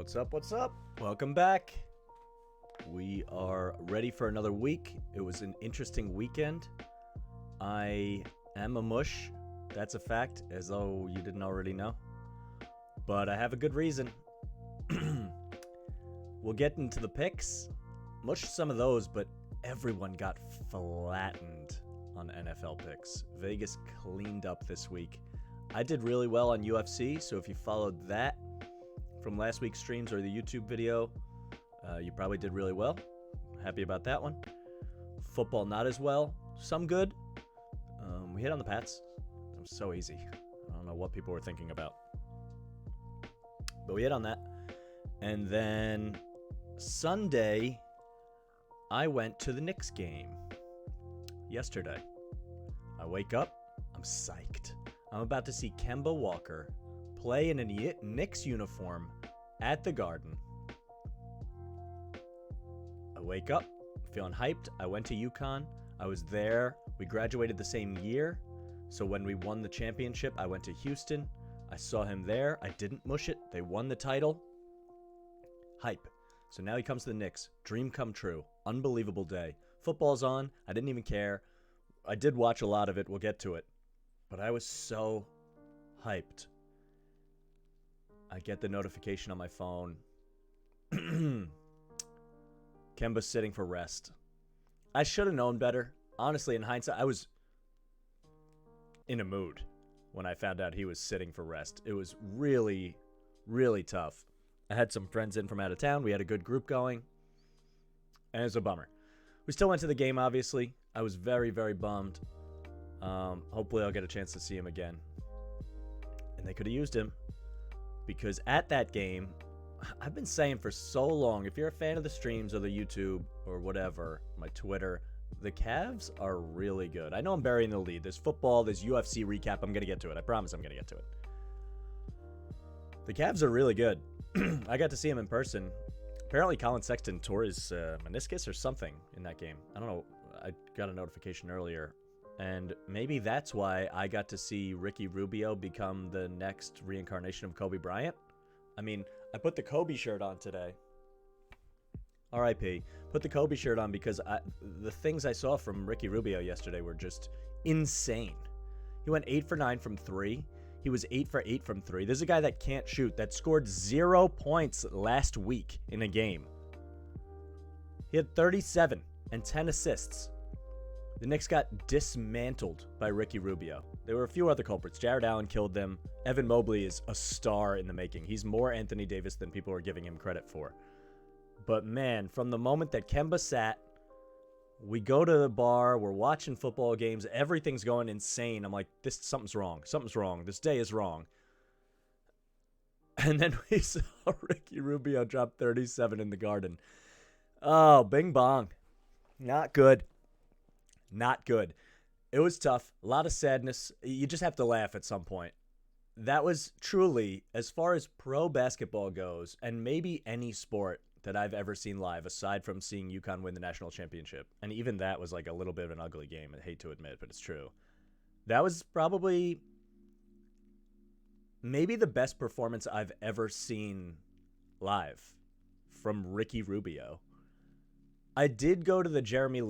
What's up? What's up? Welcome back. We are ready for another week. It was an interesting weekend. I am a mush. That's a fact, as though you didn't already know. But I have a good reason. We'll get into the picks. Mush some of those, but everyone got flattened on NFL picks. Vegas cleaned up this week. I did really well on UFC, so if you followed that from last week's streams or the YouTube video, you probably did really well. Happy about that one. Football not as well. Some good. We hit on the Pats. It was so easy. I don't know what people were thinking about. But we hit on that. And then Sunday, I went to the Knicks game. Yesterday. I wake up. I'm psyched. I'm about to see Kemba Walker play in a Knicks uniform at the Garden. I wake up, feeling hyped. I went to UConn. I was there. We graduated the same year. So when we won the championship, I went to Houston. I saw him there. I didn't mush it. They won the title. Hype. So now he comes to the Knicks. Dream come true. Unbelievable day. Football's on. I didn't even care. I did watch a lot of it. We'll get to it. But I was so hyped. I get the notification on my phone. Kemba's sitting for rest. I should have known better. Honestly, in hindsight, I was in a mood when I found out he was sitting for rest. It was really, really tough. I had some friends in from out of town. We had a good group going. And it was a bummer. We still went to the game, obviously. I was very, very bummed. Hopefully I'll get a chance to see him again. And they could have used him. Because at that game, I've been saying for so long, if you're a fan of the streams or the YouTube or whatever, my Twitter, the Cavs are really good. I know I'm burying the lead. There's football, there's UFC recap. I'm going to get to it. I promise I'm going to get to it. The Cavs are really good. I got to see him in person. Apparently Colin Sexton tore his meniscus or something in that game. I don't know. I got a notification earlier. And maybe that's why I got to see Ricky Rubio become the next reincarnation of Kobe Bryant. I mean, I put the Kobe shirt on today. R.I.P. Put the Kobe shirt on because the things I saw from Ricky Rubio yesterday were just insane. He went 8 for 9 from 3. He was 8 for 8 from 3. There's a guy that can't shoot that scored 0 points last week in a game. He had 37 and 10 assists. The Knicks got dismantled by Ricky Rubio. There were a few other culprits. Jared Allen killed them. Evan Mobley is a star in the making. He's more Anthony Davis than people are giving him credit for. But man, from the moment that Kemba sat, we go to the bar, we're watching football games, everything's going insane. I'm like, something's wrong. Something's wrong. This day is wrong. And then we saw Ricky Rubio drop 37 in the Garden. Oh, bing bong. Not good. Not good. It was tough. A lot of sadness. You just have to laugh at some point. That was truly, as far as pro basketball goes, and maybe any sport that I've ever seen live, aside from seeing UConn win the national championship. And even that was like a little bit of an ugly game. I hate to admit, but it's true. That was probably maybe the best performance I've ever seen live from Ricky Rubio. I did go to the Jeremy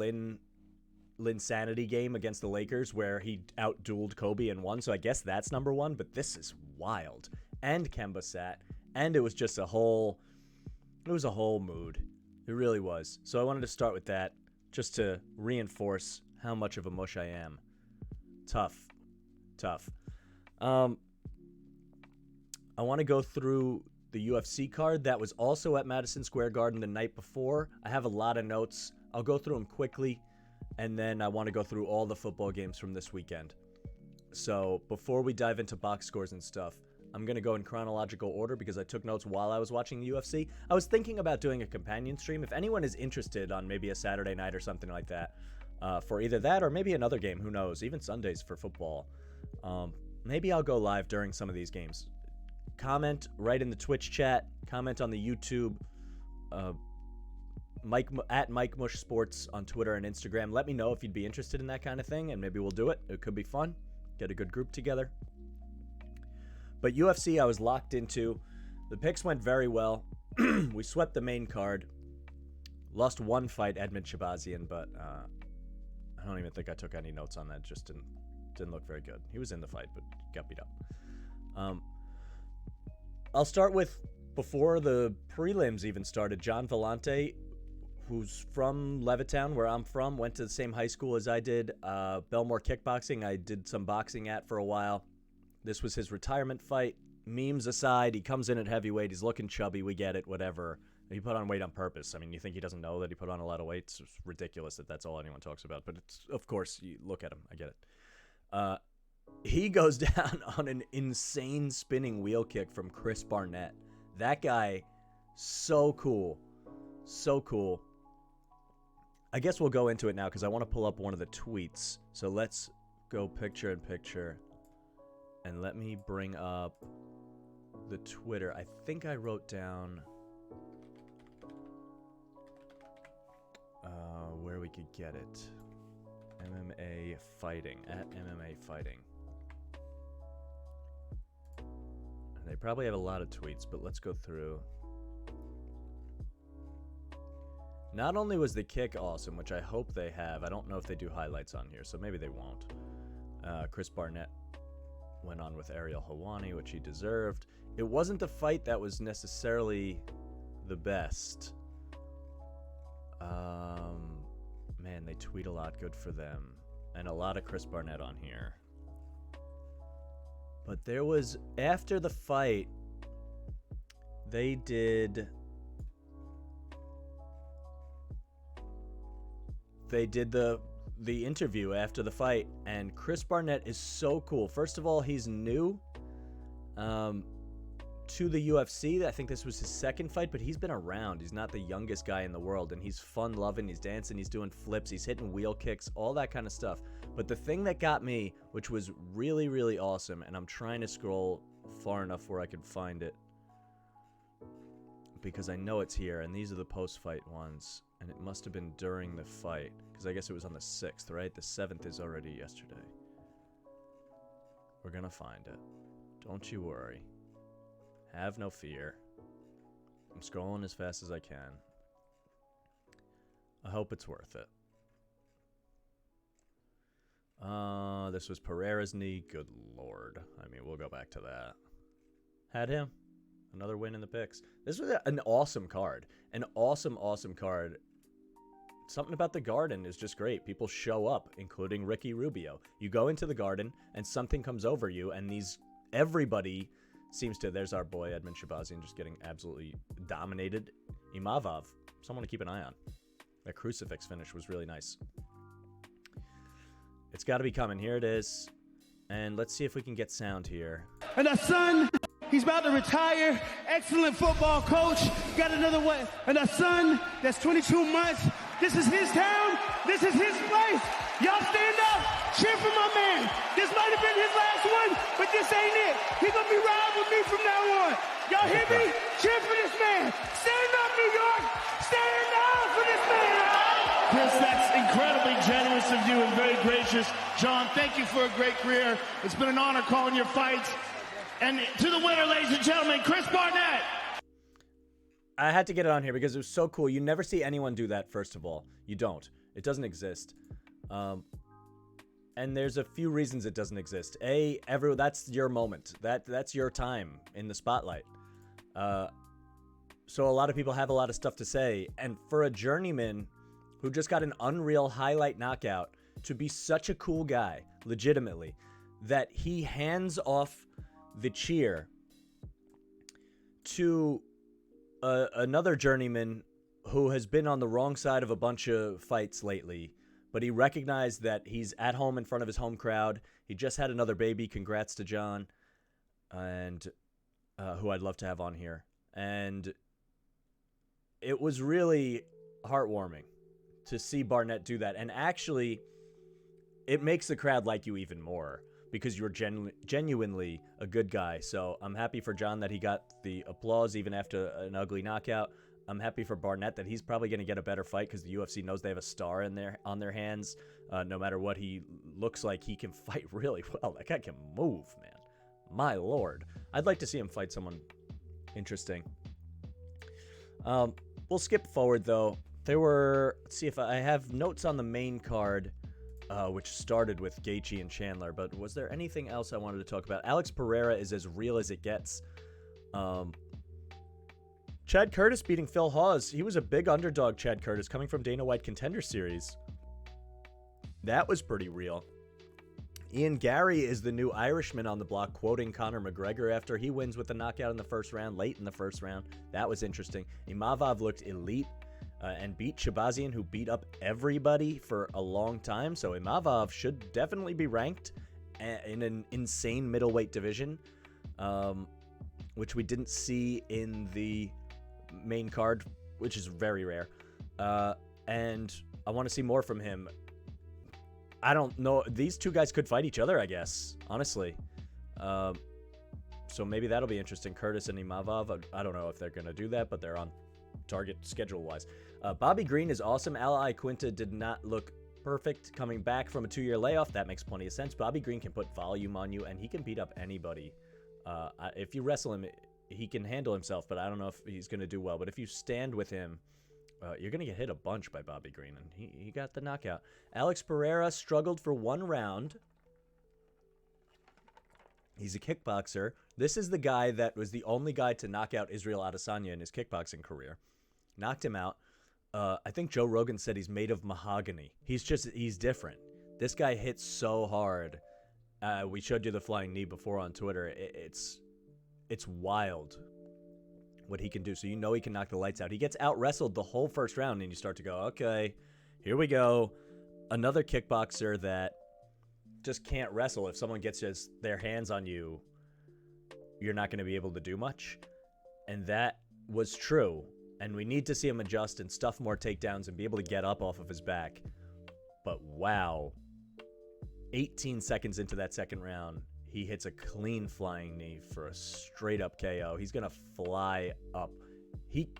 Linsanity game against the Lakers where he out-dueled Kobe and won, so I guess that's number one, but this is wild. And Kemba sat, and it was just a whole mood. It really was. So I wanted to start with that just to reinforce how much of a mush I am. Tough. I want to go through the UFC card that was also at Madison Square Garden the night before. I have a lot of notes. I'll go through them quickly. And then I want to go through all the football games from this weekend. So before we dive into box scores and stuff, I'm going to go in chronological order because I took notes while I was watching the UFC. I was thinking about doing a companion stream. If anyone is interested on maybe a Saturday night or something like that, for either that or maybe another game, who knows, even Sundays for football. Maybe I'll go live during some of these games. Comment right in the Twitch chat. Comment on the YouTube. At MikeTheMush Sports on Twitter and Instagram. Let me know if you'd be interested in that kind of thing, and maybe we'll do it. It could be fun. Get a good group together. But UFC, I was locked into. The picks went very well. We swept the main card. Lost one fight, Edmund Shabazian, but I don't even think I took any notes on that. Just didn't look very good. He was in the fight, but got beat up. I'll start with, before the prelims even started, John Vellante, who's from Levittown, where I'm from, went to the same high school as I did. Belmore Kickboxing, I did some boxing at for a while. This was his retirement fight. Memes aside, he comes in at heavyweight. He's looking chubby. We get it, whatever. He put on weight on purpose. I mean, you think he doesn't know that he put on a lot of weight? It's ridiculous that that's all anyone talks about. But it's, of course, you look at him. I get it. He goes down on an insane spinning wheel kick from Chris Barnett. That guy, so cool. So cool. I guess we'll go into it now because I want to pull up one of the tweets. So let's go picture in picture. And let me bring up the Twitter. I think I wrote down where we could get it. MMA Fighting, at MMA Fighting. And they probably have a lot of tweets, but let's go through. Not only was the kick awesome, which I hope they have. I don't know if they do highlights on here, so maybe they won't. Chris Barnett went on with Ariel Helwani, which he deserved. It wasn't the fight that was necessarily the best. Man, they tweet a lot. Good for them. And a lot of Chris Barnett on here. But there was, after the fight, they did the interview after the fight, and Chris Barnett is so cool. First of all, he's new to the UFC. I think this was his second fight, but he's been around. He's not the youngest guy in the world, and he's fun-loving. He's dancing. He's doing flips. He's hitting wheel kicks, all that kind of stuff. But the thing that got me, which was really, really awesome, and I'm trying to scroll far enough where I can find it because I know it's here, and these are the post-fight ones, and it must have been during the fight because I guess it was on the 6th, right? The 7th is already yesterday. We're going to find it. Don't you worry. Have no fear. I'm scrolling as fast as I can. I hope it's worth it. This was Pereira's knee. Good lord. I mean, we'll go back to that. Had him. Another win in the picks. This was an awesome card. An awesome, awesome card. Something about the Garden is just great. People show up, including Ricky Rubio. You go into the Garden, and something comes over you, and everybody seems to. There's our boy Edmund Shabazian just getting absolutely dominated. Imavov, someone to keep an eye on. That crucifix finish was really nice. It's got to be coming. Here it is. And let's see if we can get sound here. And our son, he's about to retire. Excellent football coach. Got another way. And our son, that's 22 months. This is his town. This is his place. Y'all stand up. Cheer for my man. This might have been his last one, but this ain't it. He's going to be riding with me from now on. Y'all hear me? Cheer for this man. Stand up, New York. Stand up for this man. Chris, that's incredibly generous of you and very gracious. John, thank you for a great career. It's been an honor calling your fights. And to the winner, ladies and gentlemen, Chris Barnett. I had to get it on here because it was so cool. You never see anyone do that, first of all. You don't. It doesn't exist. And there's a few reasons it doesn't exist. That's your moment. That's your time in the spotlight. So a lot of people have a lot of stuff to say. And for a journeyman who just got an unreal highlight knockout to be such a cool guy, legitimately, that he hands off the cheer to another journeyman who has been on the wrong side of a bunch of fights lately, but he recognized that he's at home in front of his home crowd. He just had another baby. Congrats to John, and who I'd love to have on here. And it was really heartwarming to see Barnett do that. And actually, it makes the crowd like you even more because you're genuinely a good guy. So I'm happy for John that he got the applause even after an ugly knockout. I'm happy for Barnett that he's probably going to get a better fight because the UFC knows they have a star on their hands. No matter what he looks like, he can fight really well. That guy can move, man. My lord. I'd like to see him fight someone interesting. We'll skip forward, though. Let's see if I have notes on the main card, which started with Gaethje and Chandler, but was there anything else I wanted to talk about? Alex Pereira is as real as it gets. Chad Curtis beating Phil Hawes. He was a big underdog, Chad Curtis, coming from Dana White Contender Series. That was pretty real. Ian Gary is the new Irishman on the block, quoting Conor McGregor after he wins with a knockout in the first round, late in the first round. That was interesting. Imavov looked elite and beat Shabazian, who beat up everybody for a long time. So Imavov should definitely be ranked in an insane middleweight division, which we didn't see in the main card, which is very rare. And I want to see more from him. I don't know. These two guys could fight each other, I guess, honestly. So maybe that'll be interesting. Curtis and Imavov. I don't know if they're going to do that, but they're on target schedule-wise. Bobby Green is awesome. Ally Quinta did not look perfect coming back from a 2-year layoff. That makes plenty of sense. Bobby Green can put volume on you, and he can beat up anybody. If you wrestle him, he can handle himself, but I don't know if he's going to do well. But if you stand with him, you're going to get hit a bunch by Bobby Green, and he got the knockout. Alex Pereira struggled for one round. He's a kickboxer. This is the guy that was the only guy to knock out Israel Adesanya in his kickboxing career. Knocked him out. I think Joe Rogan said he's made of mahogany. He's different. This guy hits so hard. We showed you the flying knee before on Twitter. It's wild what he can do. So you know he can knock the lights out. He gets out-wrestled the whole first round, and you start to go, okay, here we go. Another kickboxer that just can't wrestle. If someone gets their hands on you, you're not going to be able to do much. And that was true. And we need to see him adjust and stuff more takedowns and be able to get up off of his back. But wow, 18 seconds into that second round, he hits a clean flying knee for a straight-up KO. He's going to fly up.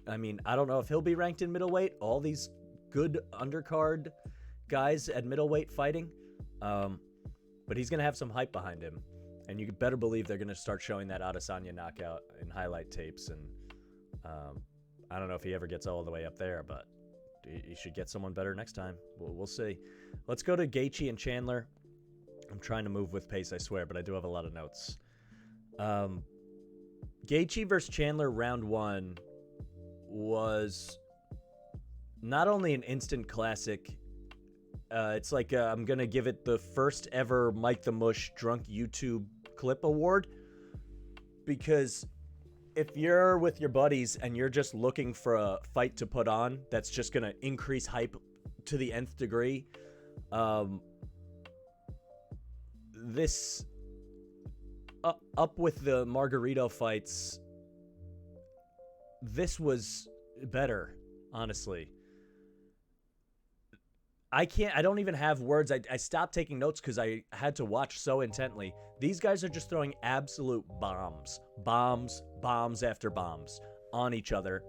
I don't know if he'll be ranked in middleweight. All these good undercard guys at middleweight fighting. But he's going to have some hype behind him. And you better believe they're going to start showing that Adesanya knockout in highlight tapes. And I don't know if he ever gets all the way up there, but he should get someone better next time. We'll see. Let's go to Gaethje and Chandler. I'm trying to move with pace, I swear, but I do have a lot of notes. Gaethje versus Chandler round 1 was not only an instant classic. It's like I'm going to give it the first ever MikeTheMush drunk YouTube clip award. Because if you're with your buddies and you're just looking for a fight to put on that's just going to increase hype to the nth degree, this up with the Margarito fights, this was better, honestly. I don't even have words. I stopped taking notes because I had to watch so intently. These guys are just throwing absolute bombs after bombs on each other.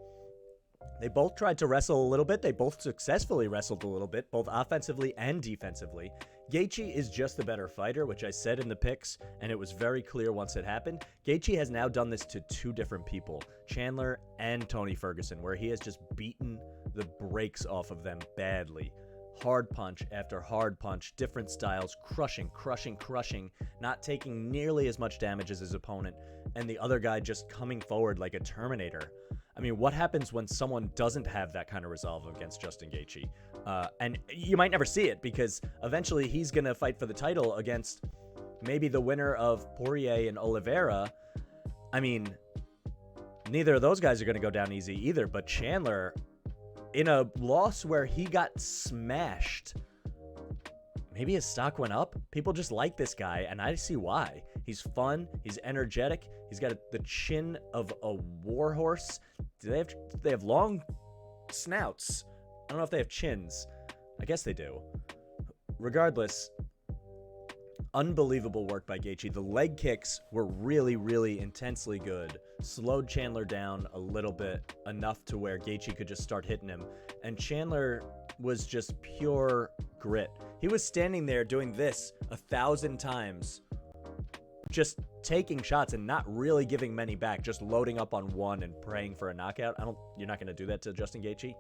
They both tried to wrestle a little bit. They both successfully wrestled a little bit, both offensively and defensively. Gaethje is just the better fighter, which I said in the picks, and it was very clear once it happened. Gaethje has now done this to two different people, Chandler and Tony Ferguson, where he has just beaten the brakes off of them badly. Hard punch after hard punch, different styles, crushing, not taking nearly as much damage as his opponent, and the other guy just coming forward like a Terminator. I mean, what happens when someone doesn't have that kind of resolve against Justin Gaethje? And you might never see it because eventually he's going to fight for the title against maybe the winner of Poirier and Oliveira. I mean, neither of those guys are going to go down easy either, but Chandler, in a loss where he got smashed, maybe his stock went up. People just like this guy, and I see why. He's fun. He's energetic. He's got the chin of a warhorse. They have long snouts. I don't know if they have chins. I guess they do. Regardless, unbelievable work by Gaethje. The leg kicks were really, really intensely good. Slowed Chandler down a little bit, enough to where Gaethje could just start hitting him. And Chandler was just pure grit. He was standing there doing this 1,000 times, just taking shots and not really giving many back, just loading up on one and praying for a knockout. You're not going to do that to Justin Gaethje.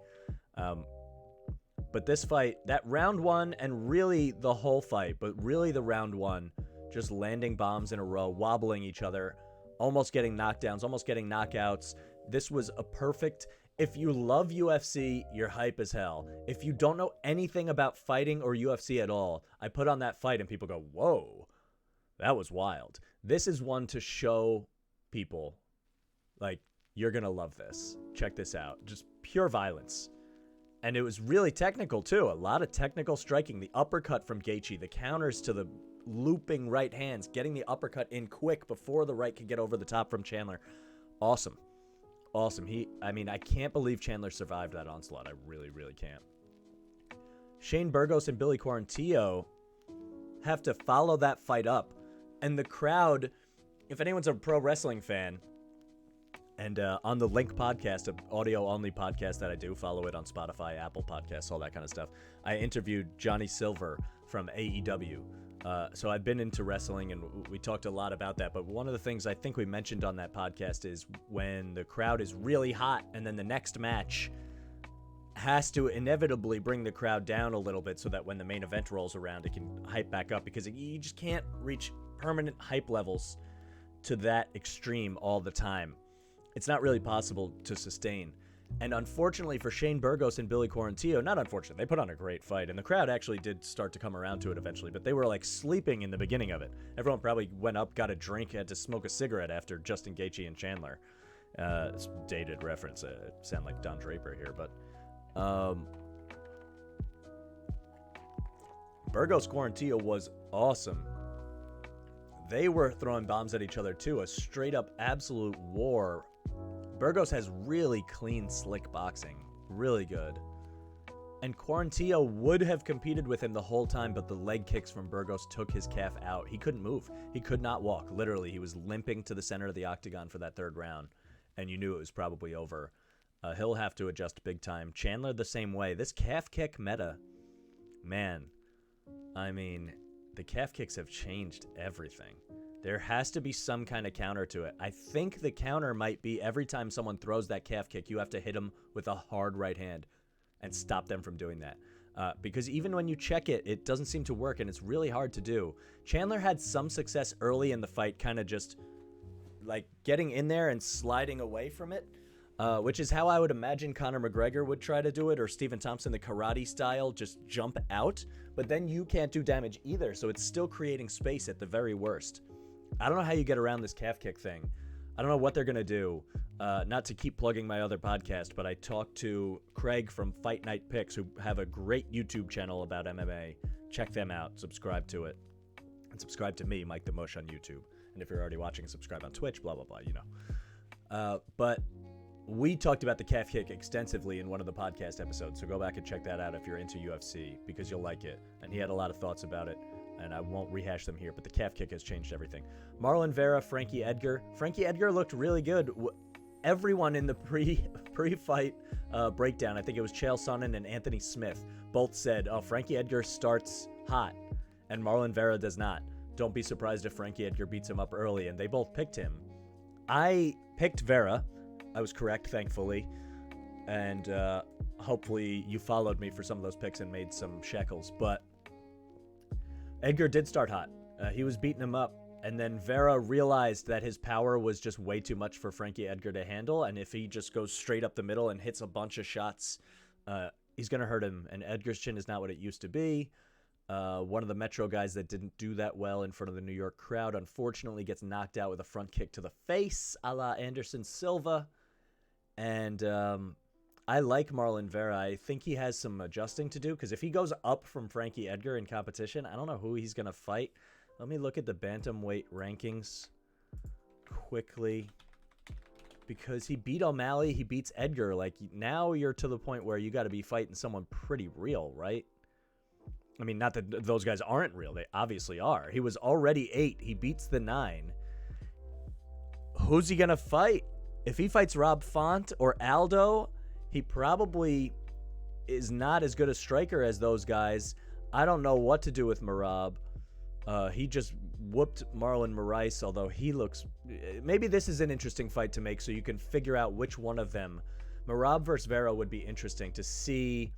But this fight, that round one, and really the whole fight, but really the round one, just landing bombs in a row, wobbling each other, almost getting knockdowns, almost getting knockouts. This was a perfect... If you love UFC, you're hype as hell. If you don't know anything about fighting or UFC at all, I put on that fight and people go, whoa, that was wild. This is one to show people, like, you're going to love this. Check this out. Just pure violence. And it was really technical, too. A lot of technical striking. The uppercut from Gaethje, the counters to the looping right hands, getting the uppercut in quick before the right could get over the top from Chandler. Awesome. Awesome. I can't believe Chandler survived that onslaught. I really, really can't. Shane Burgos and Billy Quarantillo have to follow that fight up. And the crowd, if anyone's a pro wrestling fan, and on the Link podcast, an audio-only podcast that I do, follow it on Spotify, Apple Podcasts, all that kind of stuff, I interviewed Johnny Silver from AEW. So I've been into wrestling, and we talked a lot about that. But one of the things I think we mentioned on that podcast is when the crowd is really hot, and then the next match has to inevitably bring the crowd down a little bit so that when the main event rolls around, it can hype back up, because you just can't reach permanent hype levels to that extreme all the time. It's not really possible to sustain. And unfortunately for Shane Burgos and Billy Quarantillo, not unfortunately, they put on a great fight, and the crowd actually did start to come around to it eventually, but they were like sleeping in the beginning of it. Everyone probably went up, got a drink, had to smoke a cigarette after Justin Gaethje and Chandler. It's a dated reference. Sound like Don Draper here, but Burgos Quarantillo was awesome. They were throwing bombs at each other too, a straight up absolute war. Burgos has really clean, slick boxing. Really good. And Quarantillo would have competed with him the whole time, but the leg kicks from Burgos took his calf out. He couldn't move. He could not walk. Literally, he was limping to the center of the octagon for that third round, and you knew it was probably over. He'll have to adjust big time. Chandler the same way. This calf kick meta, man, I mean, the calf kicks have changed everything. There has to be some kind of counter to it. I think the counter might be every time someone throws that calf kick, you have to hit them with a hard right hand and stop them from doing that. Because even when you check it, it doesn't seem to work, and it's really hard to do. Chandler had some success early in the fight, kind of just like getting in there and sliding away from it, which is how I would imagine Conor McGregor would try to do it, or Stephen Thompson, the karate style, just jump out. But then you can't do damage either, so it's still creating space at the very worst. I don't know how you get around this calf kick thing. I don't know what they're going to do. Not to keep plugging my other podcast, but I talked to Craig from Fight Night Picks, who have a great YouTube channel about MMA. Check them out. Subscribe to it. And subscribe to me, MikeTheMush, on YouTube. And if you're already watching, subscribe on Twitch, blah, blah, blah, you know. But we talked about the calf kick extensively in one of the podcast episodes, so go back and check that out if you're into UFC, because you'll like it. And he had a lot of thoughts about it, and I won't rehash them here, but the calf kick has changed everything. Marlon Vera, Frankie Edgar. Frankie Edgar looked really good. Everyone in the pre-fight breakdown, I think it was Chael Sonnen and Anthony Smith, both said, oh, Frankie Edgar starts hot, and Marlon Vera does not. Don't be surprised if Frankie Edgar beats him up early, and they both picked him. I picked Vera. I was correct, thankfully, and hopefully you followed me for some of those picks and made some shekels, but Edgar did start hot. He was beating him up, and then Vera realized that his power was just way too much for Frankie Edgar to handle, and if he just goes straight up the middle and hits a bunch of shots, he's going to hurt him, and Edgar's chin is not what it used to be. One of the Metro guys that didn't do that well in front of the New York crowd unfortunately gets knocked out with a front kick to the face, a la Anderson Silva. And I like Marlon Vera. I think he has some adjusting to do, because if he goes up from Frankie Edgar in competition, I don't know who he's going to fight. Let me look at the bantamweight rankings quickly, because he beat O'Malley, he beats Edgar. Like, now you're to the point where you got to be fighting someone pretty real, right? I mean, not that those guys aren't real. They obviously are. He was already 8. He beats the 9. Who's he going to fight? If he fights Rob Font or Aldo, he probably is not as good a striker as those guys. I don't know what to do with Merab. He just whooped Marlon Moraes, although he looks... Maybe this is an interesting fight to make so you can figure out which one of them... Merab versus Vera would be interesting to see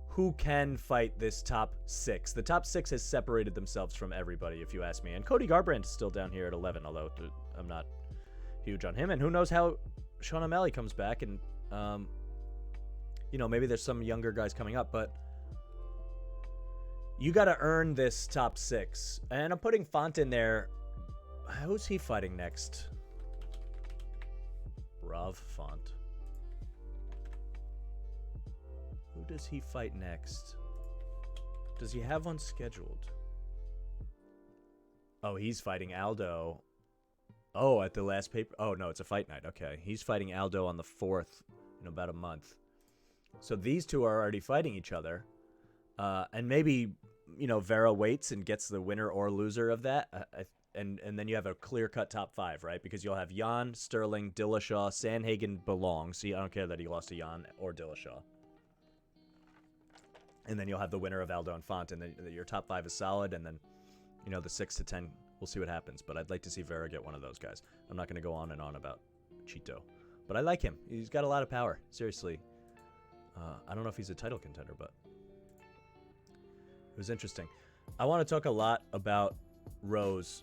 who can fight this top 6. The top 6 has separated themselves from everybody, if you ask me. And Cody Garbrandt is still down here at 11, although I'm not huge on him. And who knows how Sean O'Malley comes back. And, maybe there's some younger guys coming up. But you got to earn this top 6. And I'm putting Font in there. Who's he fighting next? Rav Font. Who does he fight next? Does he have one scheduled? Oh, he's fighting Aldo. Oh, at the last paper. Oh, no, it's a fight night. Okay. He's fighting Aldo on the 4th in about a month. So these two are already fighting each other. And maybe, Vera waits and gets the winner or loser of that. And then you have a clear-cut top 5, right? Because you'll have Jan, Sterling, Dillashaw, Sandhagen belongs. See, I don't care that he lost to Jan or Dillashaw. And then you'll have the winner of Aldo and Font, and then your top 5 is solid, and then, the 6 to 10, we'll see what happens. But I'd like to see Vera get one of those guys. I'm not going to go on and on about Chito. But I like him. He's got a lot of power. Seriously. I don't know if he's a title contender, but it was interesting. I want to talk a lot about Rose.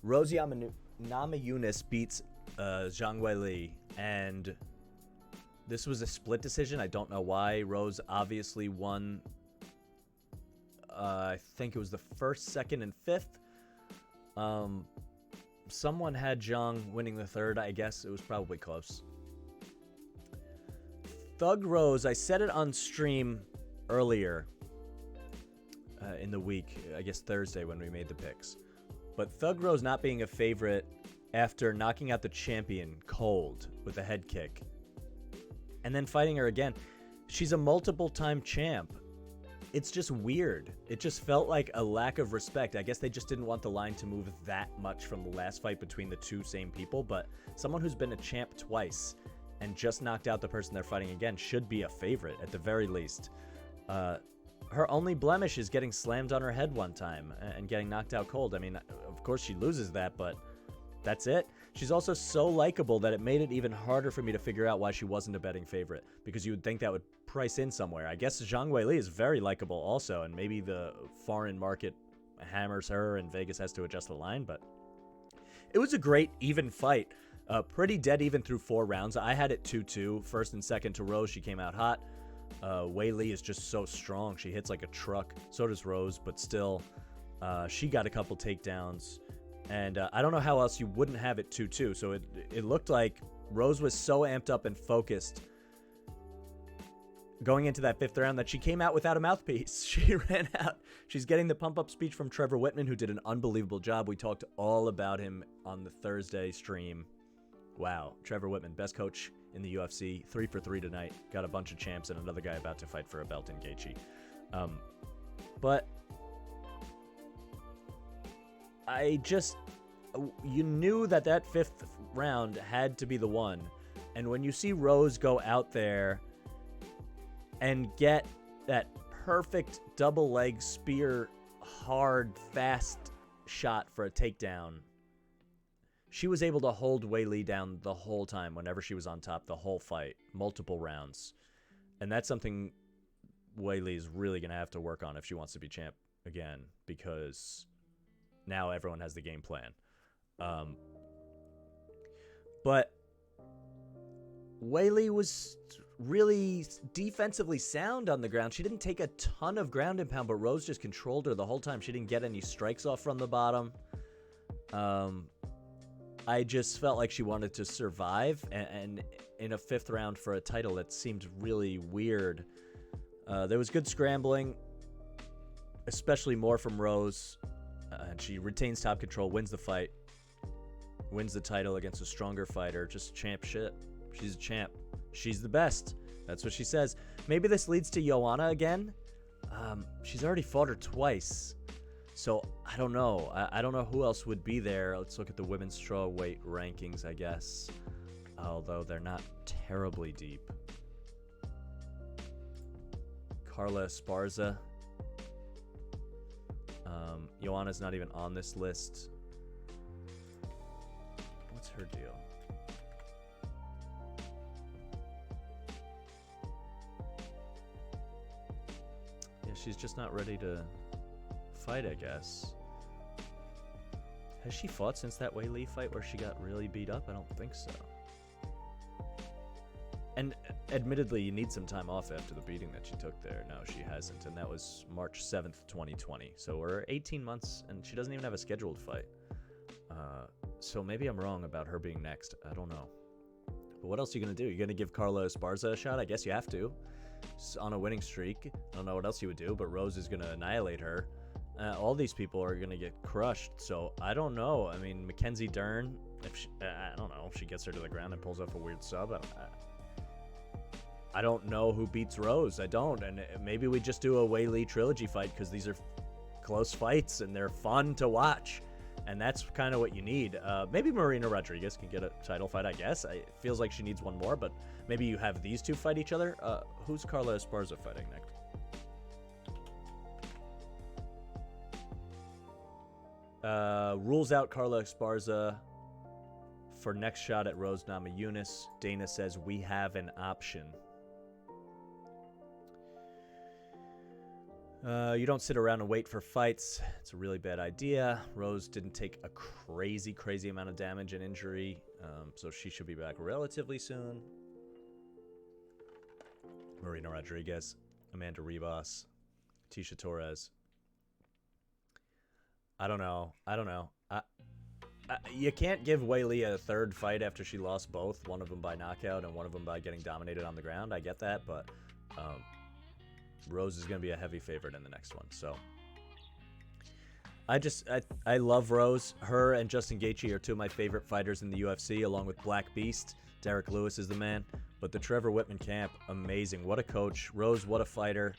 Rose Namajunas beats Zhang Weili, and this was a split decision. I don't know why. Rose obviously won, I think it was the 1st, 2nd, and 5th. Someone had Zhang winning the 3rd, I guess. It was probably close. Thug Rose, I said it on stream earlier in the week, I guess Thursday when we made the picks. But Thug Rose not being a favorite after knocking out the champion cold with a head kick. And then fighting her again. She's a multiple-time champ. It's just weird. It just felt like a lack of respect. I guess they just didn't want the line to move that much from the last fight between the two same people. But someone who's been a champ twice and just knocked out the person they're fighting again should be a favorite at the very least. Her only blemish is getting slammed on her head one time and getting knocked out cold. I mean, of course she loses that, but that's it. She's also so likable that it made it even harder for me to figure out why she wasn't a betting favorite, because you would think that would price in somewhere. I guess Zhang Weili is very likable also, and maybe the foreign market hammers her and Vegas has to adjust the line, but it was a great even fight. Pretty dead even through 4 rounds. I had it 2-2, 1st and 2nd to Rose. She came out hot. Weili is just so strong. She hits like a truck. So does Rose, but still, she got a couple takedowns. And I don't know how else you wouldn't have it 2-2. So it looked like Rose was so amped up and focused going into that 5th round that she came out without a mouthpiece. She ran out. She's getting the pump-up speech from Trevor Whitman, who did an unbelievable job. We talked all about him on the Thursday stream. Wow. Trevor Whitman, best coach in the UFC. 3 for 3 tonight. Got a bunch of champs and another guy about to fight for a belt in Gaethje. But you knew that 5th round had to be the one. And when you see Rose go out there and get that perfect double leg spear, hard, fast shot for a takedown, she was able to hold Weili down the whole time whenever she was on top, the whole fight, multiple rounds. And that's something Weili is really going to have to work on if she wants to be champ again, because now everyone has the game plan. But Weili was really defensively sound on the ground. She didn't take a ton of ground and pound, but Rose just controlled her the whole time. She didn't get any strikes off from the bottom. I just felt like she wanted to survive, and in a 5th round for a title, that seemed really weird. There was good scrambling, especially more from Rose. And she retains top control, wins the fight, wins the title against a stronger fighter. Just champ shit. She's a champ. She's the best. That's what she says. Maybe this leads to Joanna again. She's already fought her twice. So I don't know. I don't know who else would be there. Let's look at the women's strawweight rankings, I guess. Although they're not terribly deep. Carla Esparza. Joanna's not even on this list. What's her deal? Yeah, she's just not ready to fight, I guess. Has she fought since that Wei Li fight where she got really beat up? I don't think so. And admittedly, you need some time off after the beating that she took there. No, she hasn't, and that was March 7th, 2020. So we're 18 months, and she doesn't even have a scheduled fight. So maybe I'm wrong about her being next. I don't know. But what else are you going to do? You're going to give Carla Esparza a shot? I guess you have to. She's on a winning streak. I don't know what else you would do, but Rose is going to annihilate her. All these people are going to get crushed, so I don't know. I mean, Mackenzie Dern, if she, I don't know, if she gets her to the ground and pulls off a weird sub, I don't know who beats Rose. I don't, and maybe we just do a Wei Li trilogy fight because these are close fights and they're fun to watch, and that's kind of what you need. Maybe Marina Rodriguez can get a title fight, I guess. It feels like she needs one more, but maybe you have these two fight each other. Who's Carla Esparza fighting next? Rules out Carla Esparza for next shot at Rose Namajunas. Dana says we have an option. You don't sit around and wait for fights. It's a really bad idea. Rose didn't take a crazy amount of damage and injury, so she should be back relatively soon. Marina Rodriguez, Amanda Ribas, Tisha Torres. I don't know. You can't give Wei Li a third fight after she lost both, one of them by knockout and one of them by getting dominated on the ground. I get that, but Rose is going to be a heavy favorite in the next one. So I love Rose. Her and Justin Gaethje are two of my favorite fighters in the UFC, along with Black Beast. Derek Lewis is the man. But the Trevor Whitman camp, amazing. What a coach. Rose, what a fighter.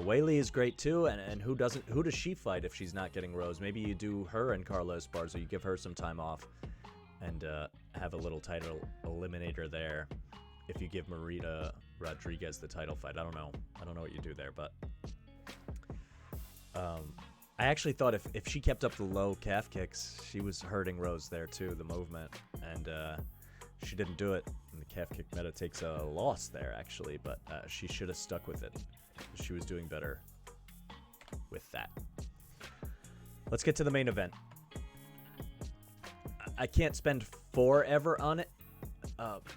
Wei Li is great too, and who does she fight if she's not getting Rose? Maybe you do her and Carla Esparza. You give her some time off and have a little title eliminator there. If you give Marina Rodriguez the title fight, I don't know what you do there, but I actually thought if she kept up the low calf kicks, she was hurting Rose there too, the movement, and she didn't do it. And the calf kick meta takes a loss there actually, but she should have stuck with it. She was doing better with that. Let's get to the main event. I can't spend forever on it,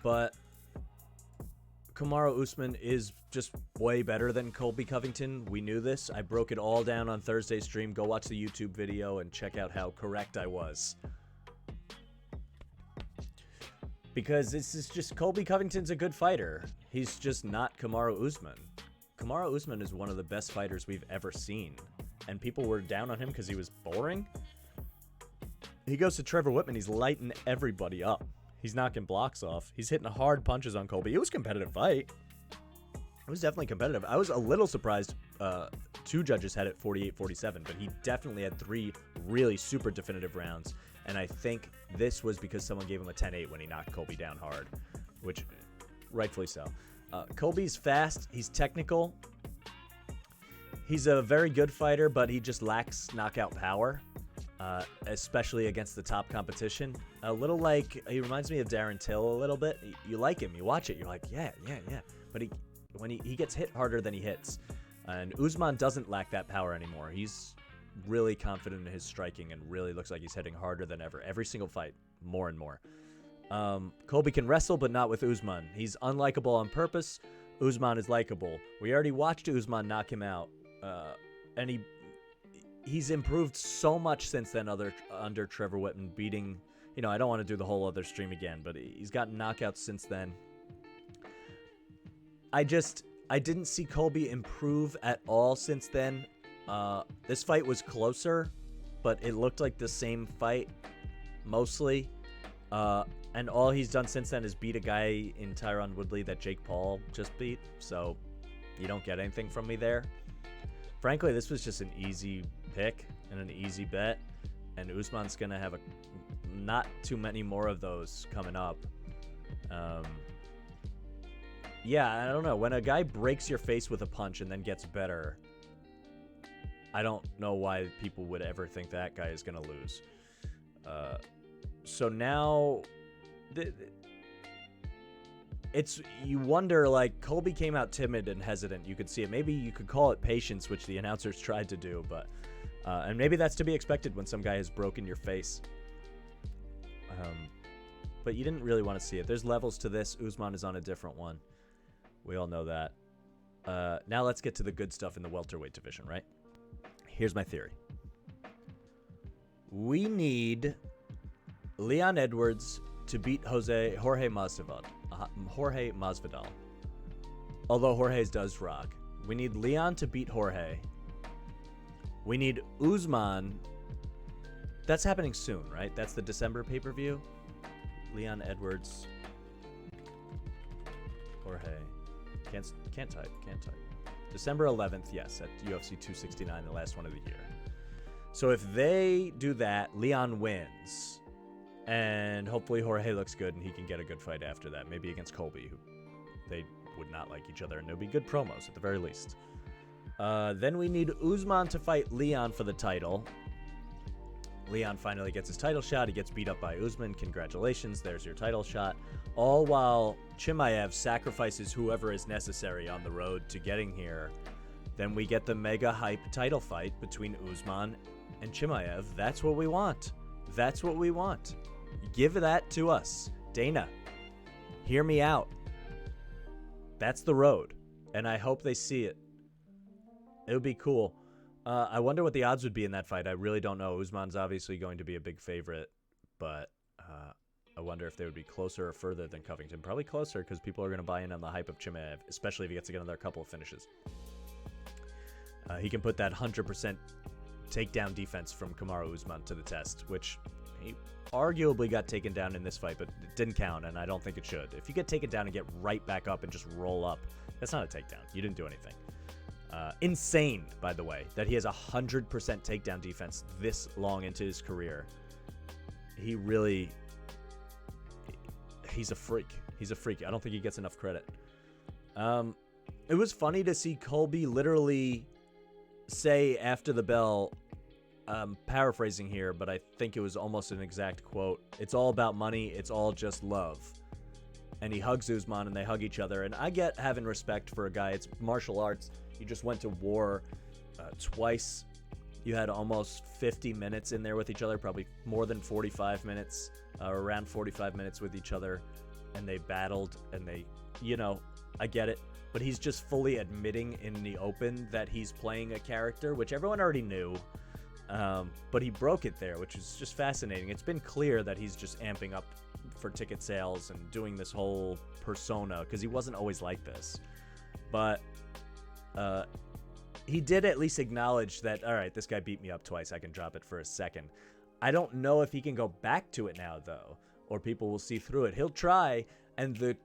but Kamaru Usman is just way better than Colby Covington. We knew this. I broke it all down on Thursday's stream. Go watch the YouTube video and check out how correct I was. Because this is just, Colby Covington's a good fighter. He's just not Kamaru Usman. Kamaru Usman is one of the best fighters we've ever seen. And people were down on him because he was boring. He goes to Trevor Whitman. He's lighting everybody up. He's knocking blocks off. He's hitting hard punches on Colby. It was a competitive fight. It was definitely competitive. I was a little surprised two judges had it 48-47, but he definitely had three really super definitive rounds. And I think this was because someone gave him a 10-8 when he knocked Colby down hard, which rightfully so. Colby's fast. He's technical. He's a very good fighter, but he just lacks knockout power, especially against the top competition. A little like, he reminds me of Darren Till a little bit. You like him. You watch it. You're like, yeah. But when he gets hit harder than he hits. And Usman doesn't lack that power anymore. He's really confident in his striking and really looks like he's hitting harder than ever. Every single fight, more and more. Colby can wrestle, but not with Usman. He's unlikable on purpose. Usman is likable. We already watched Usman knock him out, and he's improved so much since then under Trevor Whitman beating, I don't want to do the whole other stream again, but he's gotten knockouts since then. I didn't see Colby improve at all since then. This fight was closer, but it looked like the same fight mostly. And all he's done since then is beat a guy in Tyron Woodley that Jake Paul just beat. So you don't get anything from me there. Frankly, this was just an easy pick and an easy bet. And Usman's going to have not too many more of those coming up. Yeah, I don't know. When a guy breaks your face with a punch and then gets better, I don't know why people would ever think that guy is going to lose. So now, you wonder, like, Colby came out timid and hesitant. You could see it. Maybe you could call it patience, which the announcers tried to do, but and maybe that's to be expected when some guy has broken your face. But you didn't really want to see it. There's levels to this. Usman is on a different one. We all know that. Now let's get to the good stuff in the welterweight division, right? Here's my theory. We need Leon Edwards to beat Jorge Masvidal. Although Jorge's does rock. We need Leon to beat Jorge. We need Usman. That's happening soon, right? That's the December pay-per-view. Leon Edwards. Jorge. Can't type. December 11th, yes, at UFC 269, the last one of the year. So if they do that, Leon wins. And hopefully Jorge looks good and he can get a good fight after that. Maybe against Colby, who they would not like each other, and there'll be good promos at the very least. Then we need Usman to fight Leon for the title. Leon finally gets his title shot. He gets beat up by Usman. Congratulations, there's your title shot. All while Chimaev sacrifices whoever is necessary on the road to getting here. Then we get the mega hype title fight between Usman and Chimaev. That's what we want. That's what we want. Give that to us. Dana, hear me out. That's the road, and I hope they see it. It would be cool. I wonder what the odds would be in that fight. I really don't know. Usman's obviously going to be a big favorite, but I wonder if they would be closer or further than Covington. Probably closer because people are going to buy in on the hype of Chimaev, especially if he gets to get another couple of finishes. He can put that 100% takedown defense from Kamaru Usman to the test, which he arguably got taken down in this fight, but it didn't count, and I don't think it should. If you get taken down and get right back up and just roll up, that's not a takedown. You didn't do anything. Insane, by the way, that he has 100% takedown defense this long into his career. He's a freak. He's a freak. I don't think he gets enough credit. It was funny to see Colby literally say after the bell, paraphrasing here, but I think it was almost an exact quote, "It's all about money. It's all just love." And he hugs Usman and they hug each other. And I get having respect for a guy. It's martial arts. You just went to war twice. You had almost 50 minutes in there with each other, probably more than 45 minutes, around 45 minutes with each other. And they battled and they, I get it. But he's just fully admitting in the open that he's playing a character, which everyone already knew. But he broke it there, which is just fascinating. It's been clear that he's just amping up for ticket sales and doing this whole persona because he wasn't always like this. But he did at least acknowledge that, all right, this guy beat me up twice. I can drop it for a second. I don't know if he can go back to it now, though, or people will see through it. He'll try, and the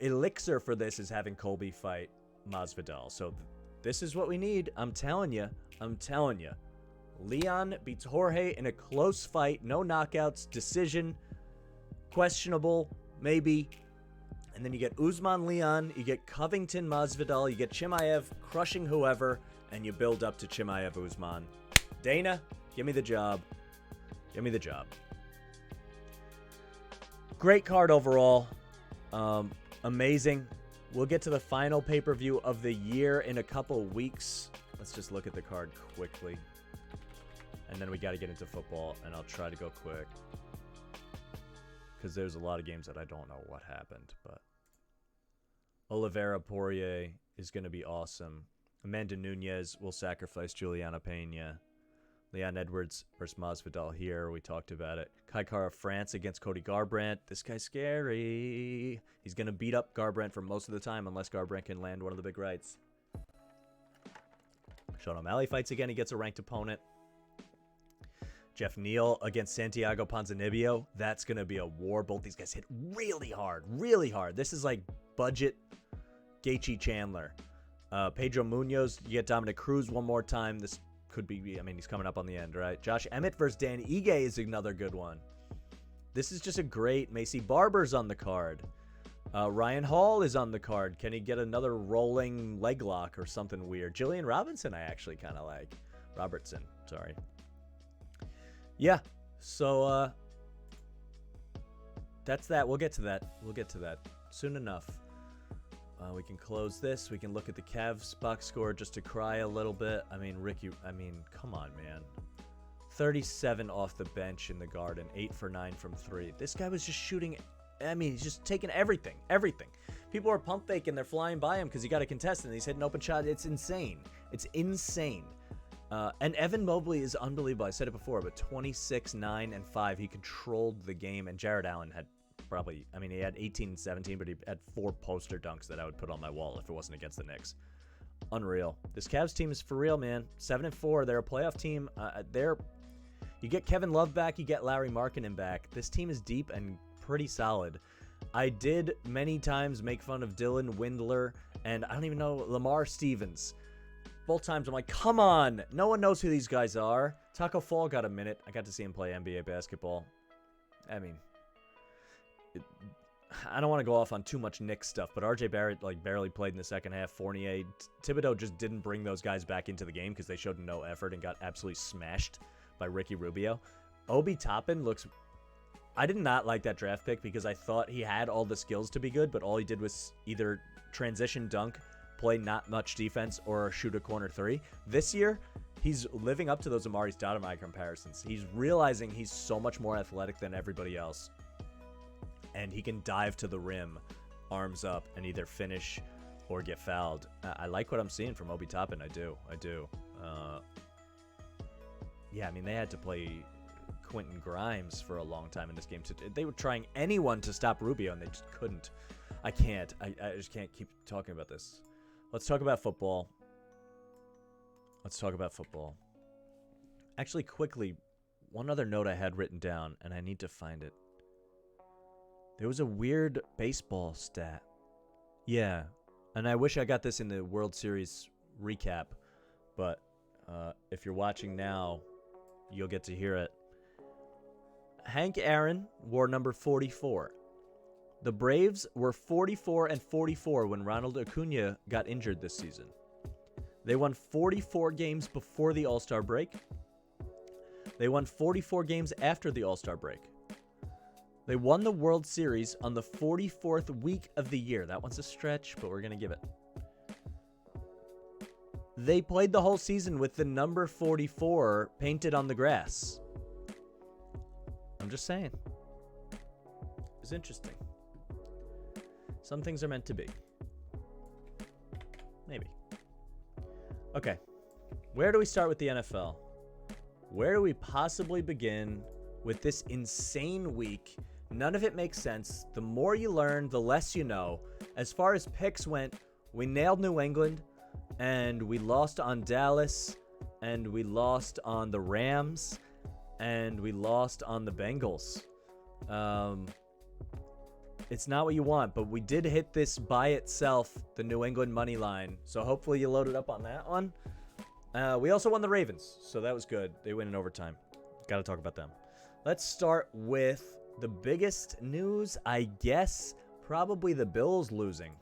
elixir for this is having Colby fight Masvidal. So this is what we need. I'm telling you. Leon beats Jorge in a close fight. No knockouts. Decision. Questionable. Maybe. And then you get Usman Leon. You get Covington Masvidal. You get Chimaev crushing whoever. And you build up to Chimaev Usman. Dana, give me the job. Give me the job. Great card overall. Amazing. We'll get to the final pay-per-view of the year in a couple weeks. Let's just look at the card quickly. And then we got to get into football, and I'll try to go quick. Because there's a lot of games that I don't know what happened. But Oliveira Poirier is going to be awesome. Amanda Nunes will sacrifice Juliana Pena. Leon Edwards versus Masvidal here. We talked about it. Kai Kara France against Cody Garbrandt. This guy's scary. He's going to beat up Garbrandt for most of the time unless Garbrandt can land one of the big rights. Sean O'Malley fights again. He gets a ranked opponent. Jeff Neal against Santiago Ponzinibbio. That's going to be a war. Both these guys hit really hard. Really hard. This is like budget Gaethje Chandler. Pedro Munoz. You get Dominic Cruz one more time. This could be, he's coming up on the end, right? Josh Emmett versus Dan Ige is another good one. This is just a great. Macy Barber's on the card. Ryan Hall is on the card. Can he get another rolling leg lock or something weird? Jillian Robinson I actually kind of like. Robertson, sorry. Yeah, so that's that. We'll get to that soon enough. We can close this. We can look at the Cavs box score just to cry a little bit. I mean, come on, man. 37 off the bench in the Garden, 8 for 9 from 3. This guy was just shooting. I mean, he's just taking everything. People are pump faking. They're flying by him because he got a contestant. He's hitting open shot. It's insane. And Evan Mobley is unbelievable. I said it before, but 26, 9, and 5. He controlled the game, and Jared Allen had he had 18 and 17, but he had 4 poster dunks that I would put on my wall if it wasn't against the Knicks. Unreal. This Cavs team is for real, man. 7-4. They're a playoff team. You get Kevin Love back. You get Larry Markkinen back. This team is deep and pretty solid. I did many times make fun of Dylan Windler and I don't even know, Lamar Stevens. Both times I'm like, come on. No one knows who these guys are. Taco Fall got a minute. I got to see him play NBA basketball. I mean, I don't want to go off on too much Knicks stuff, but RJ Barrett barely played in the second half. Fournier, Thibodeau just didn't bring those guys back into the game because they showed no effort and got absolutely smashed by Ricky Rubio. Obi Toppin looks... I did not like that draft pick because I thought he had all the skills to be good, but all he did was either transition dunk, play not much defense, or shoot a corner 3. This year, he's living up to those Amari Stoudemire comparisons. He's realizing he's so much more athletic than everybody else. And he can dive to the rim, arms up, and either finish or get fouled. I like what I'm seeing from Obi Toppin. I do. Yeah, I mean, they had to play Quentin Grimes for a long time in this game. They were trying anyone to stop Rubio, and they just couldn't. I can't. I just can't keep talking about this. Let's talk about football. Actually, quickly, one other note I had written down, and I need to find it. There was a weird baseball stat. Yeah, and I wish I got this in the World Series recap, but if you're watching now, you'll get to hear it. Hank Aaron wore number 44. The Braves were 44-44 when Ronald Acuna got injured this season. They won 44 games before the All-Star break. They won 44 games after the All-Star break. They won the World Series on the 44th week of the year. That one's a stretch, but we're going to give it. They played the whole season with the number 44 painted on the grass. I'm just saying. It's interesting. Some things are meant to be. Maybe. Okay. Where do we start with the NFL? Where do we possibly begin with this insane week? None of it makes sense. The more you learn, the less you know. As far as picks went, we nailed New England, and we lost on Dallas, and we lost on the Rams, and we lost on the Bengals. It's not what you want, but we did hit this by itself, the New England money line. So hopefully you loaded up on that one. We also won the Ravens, so that was good. They win in overtime. Got to talk about them. Let's start with the biggest news, I guess, probably the Bills losing.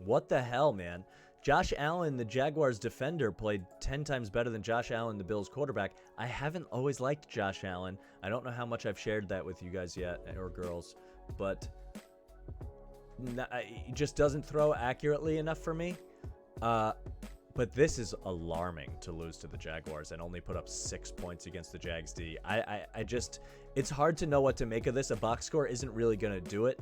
What the hell, man? Josh Allen, the Jaguars defender, played 10 times better than Josh Allen, the Bills quarterback. I haven't always liked Josh Allen. I don't know how much I've shared that with you guys yet, or girls, but he just doesn't throw accurately enough for me. But this is alarming to lose to the Jaguars and only put up 6 points against the Jags D. I just, it's hard to know what to make of this. A box score isn't really going to do it.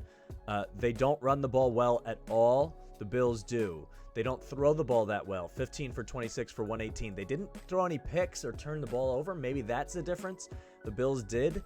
They don't run the ball well at all. The Bills do. They don't throw the ball that well. 15 for 26 for 118. They didn't throw any picks or turn the ball over. Maybe that's the difference. The Bills did.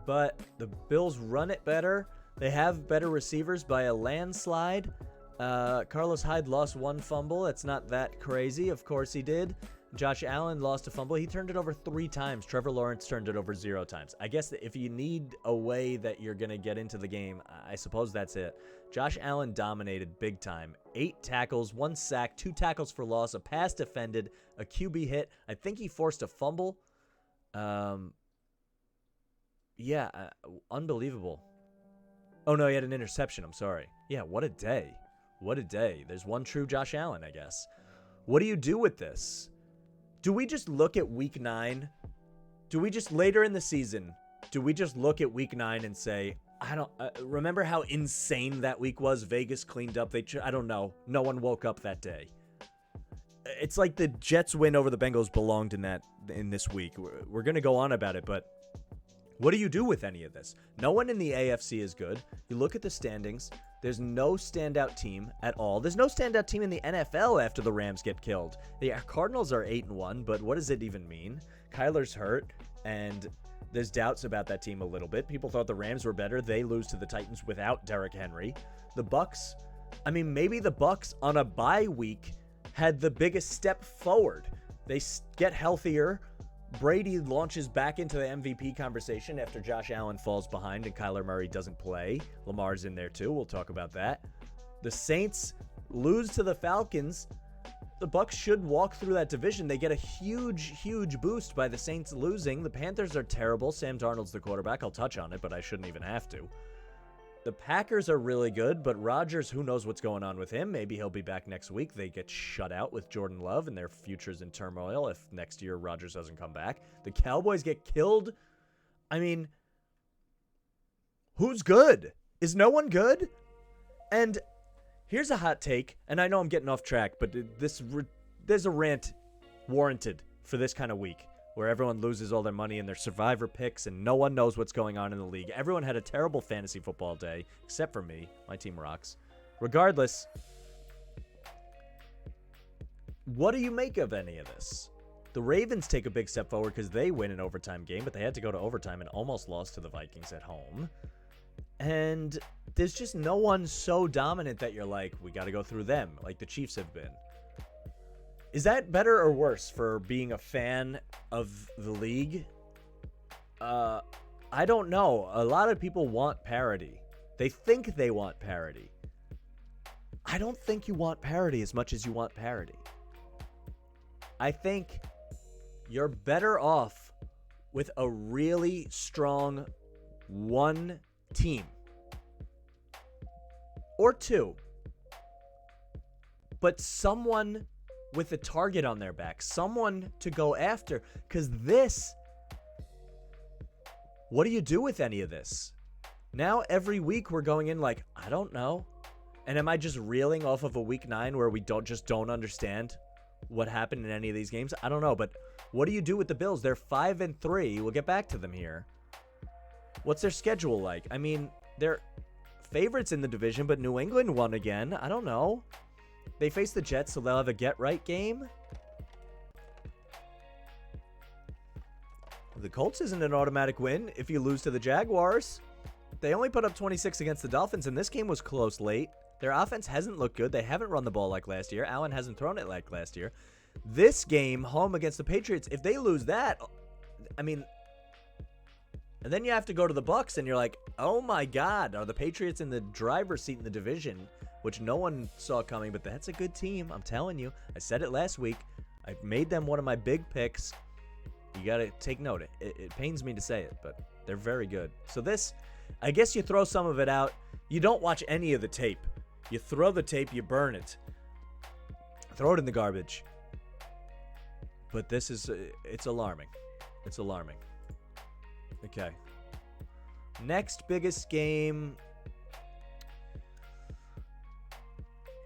But the Bills run it better. They have better receivers by a landslide. Carlos Hyde lost one fumble. That's not that crazy. Of course he did. Josh Allen lost a fumble. He turned it over 3 times. Trevor Lawrence turned it over 0 times. I guess that if you need a way that you're going to get into the game, I suppose that's it. Josh Allen dominated big time. 8 tackles, 1 sack, 2 tackles for loss, a pass defended, a QB hit. I think he forced a fumble. Unbelievable. Oh, no, he had an interception. I'm sorry. Yeah, what a day. What a day. There's one true Josh Allen, I guess. What do you do with this? Do we just look at week 9? Do we just later in the season, do we just look at week 9 and say, I don't remember how insane that week was? Vegas cleaned up. I don't know. No one woke up that day. It's like the Jets win over the Bengals belonged in this week. We're going to go on about it, but what do you do with any of this? No one in the AFC is good. You look at the standings. There's no standout team at all. There's no standout team in the NFL after the Rams get killed. The Cardinals are 8-1, but what does it even mean? Kyler's hurt, and there's doubts about that team a little bit. People thought the Rams were better. They lose to the Titans without Derrick Henry. The Bucks, I mean, maybe the Bucks on a bye week had the biggest step forward. They get healthier. Brady launches back into the MVP conversation after Josh Allen falls behind and Kyler Murray doesn't play. Lamar's in there too. We'll talk about that. The Saints lose to the Falcons. The Bucks should walk through that division. They get a huge boost by the Saints losing. The Panthers are terrible. Sam Darnold's the quarterback. I'll touch on it, but I shouldn't even have to. The Packers are really good, but Rodgers, who knows what's going on with him? Maybe he'll be back next week. They get shut out with Jordan Love, and their future's in turmoil if next year Rodgers doesn't come back. The Cowboys get killed. I mean, who's good? Is no one good? And here's a hot take, and I know I'm getting off track, but there's a rant warranted for this kind of week where everyone loses all their money in their survivor picks and no one knows what's going on in the league. Everyone had a terrible fantasy football day, except for me. My team rocks. Regardless, what do you make of any of this? The Ravens take a big step forward because they win an overtime game, but they had to go to overtime and almost lost to the Vikings at home. And there's just no one so dominant that you're like, we got to go through them, like the Chiefs have been. Is that better or worse for being a fan of the league? I don't know. A lot of people want parity. They think they want parity. I don't think you want parity as much as you want parity. I think you're better off with a really strong one team or two, but someone with a target on their back, someone to go after, because what do you do with any of this? Now every week we're going in like, I don't know. And am I just reeling off of a week 9 where we don't understand what happened in any of these games? I don't know, but what do you do with the Bills? They're 5-3. We'll get back to them here. What's their schedule like? I mean, they're favorites in the division, but New England won again. I don't know. They face the Jets, so they'll have a get-right game. The Colts isn't an automatic win if you lose to the Jaguars. They only put up 26 against the Dolphins, and this game was close late. Their offense hasn't looked good. They haven't run the ball like last year. Allen hasn't thrown it like last year. This game, home against the Patriots, if they lose that, I mean, and then you have to go to the Bucs, and you're like, oh my God, are the Patriots in the driver's seat in the division, which no one saw coming, but that's a good team. I'm telling you. I said it last week. I made them one of my big picks. You got to take note. It pains me to say it, but they're very good. So this, I guess you throw some of it out. You don't watch any of the tape. You throw the tape, you burn it. Throw it in the garbage. But this is, it's alarming. It's alarming. Okay. Next biggest game.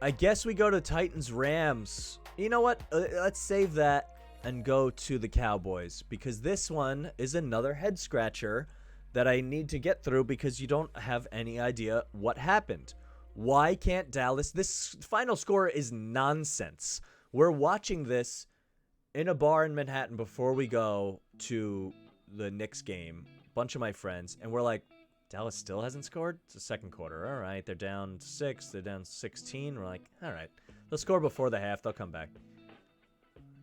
I guess we go to Titans-Rams. You know what? Let's save that and go to the Cowboys, because this one is another head scratcher that I need to get through because you don't have any idea what happened. Why can't Dallas? This final score is nonsense. We're watching this in a bar in Manhattan before we go to the Knicks game. A bunch of my friends, and we're like, Dallas still hasn't scored? It's the second quarter. All right, they're down 6. They're down 16. We're like, all right, they'll score before the half. They'll come back.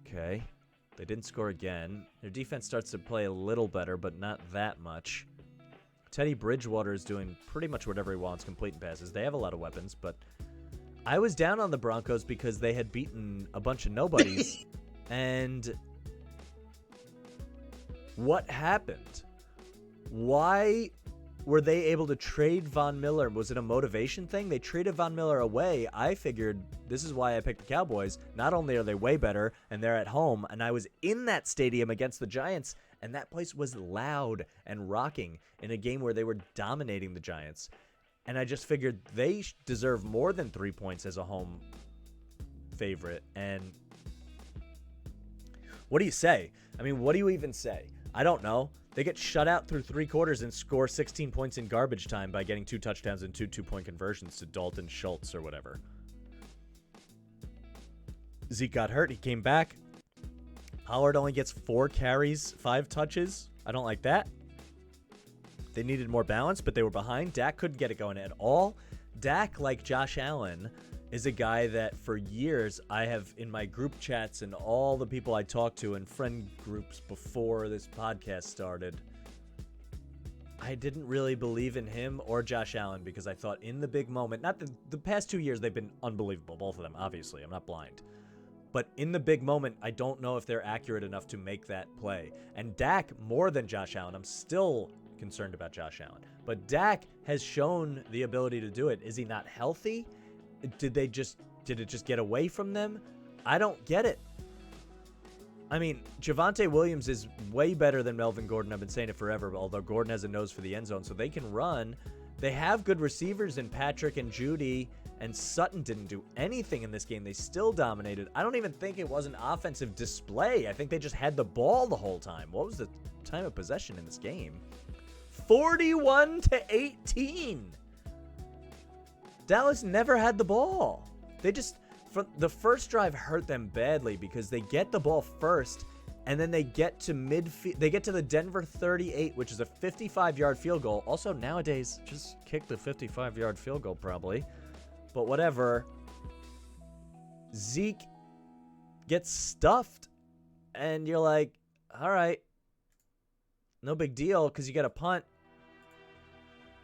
Okay. They didn't score again. Their defense starts to play a little better, but not that much. Teddy Bridgewater is doing pretty much whatever he wants, completing passes. They have a lot of weapons, but I was down on the Broncos because they had beaten a bunch of nobodies. And what happened? Why were they able to trade Von Miller? Was it a motivation thing? They traded Von Miller away. I figured this is why I picked the Cowboys. Not only are they way better, and they're at home, and I was in that stadium against the Giants, and that place was loud and rocking in a game where they were dominating the Giants. And I just figured they deserve more than 3 points as a home favorite. And what do you say? I mean, what do you even say? I don't know. They get shut out through 3 quarters and score 16 points in garbage time by getting 2 touchdowns and 2 2-point conversions to Dalton Schultz or whatever. Zeke got hurt. He came back. Pollard only gets 4 carries, 5 touches. I don't like that. They needed more balance, but they were behind. Dak couldn't get it going at all. Dak, like Josh Allen, is a guy that for years I have in my group chats and all the people I talked to in friend groups before this podcast started, I didn't really believe in him or Josh Allen because I thought in the big moment, not the past 2 years, they've been unbelievable, both of them, obviously. I'm not blind. But in the big moment, I don't know if they're accurate enough to make that play. And Dak, more than Josh Allen, I'm still concerned about Josh Allen. But Dak has shown the ability to do it. Is he not healthy? Did it just get away from them? I don't get it. I mean, Javonte Williams is way better than Melvin Gordon. I've been saying it forever, although Gordon has a nose for the end zone, so they can run. They have good receivers in Patrick and Judy, and Sutton didn't do anything in this game. They still dominated. I don't even think it was an offensive display. I think they just had the ball the whole time. What was the time of possession in this game? 41-18. Dallas never had the ball. They just, the first drive hurt them badly because they get the ball first and then they get to midfield. They get to the Denver 38, which is a 55-yard field goal. Also, nowadays, just kick the 55-yard field goal probably. But whatever. Zeke gets stuffed and you're like, all right, no big deal because you got a punt.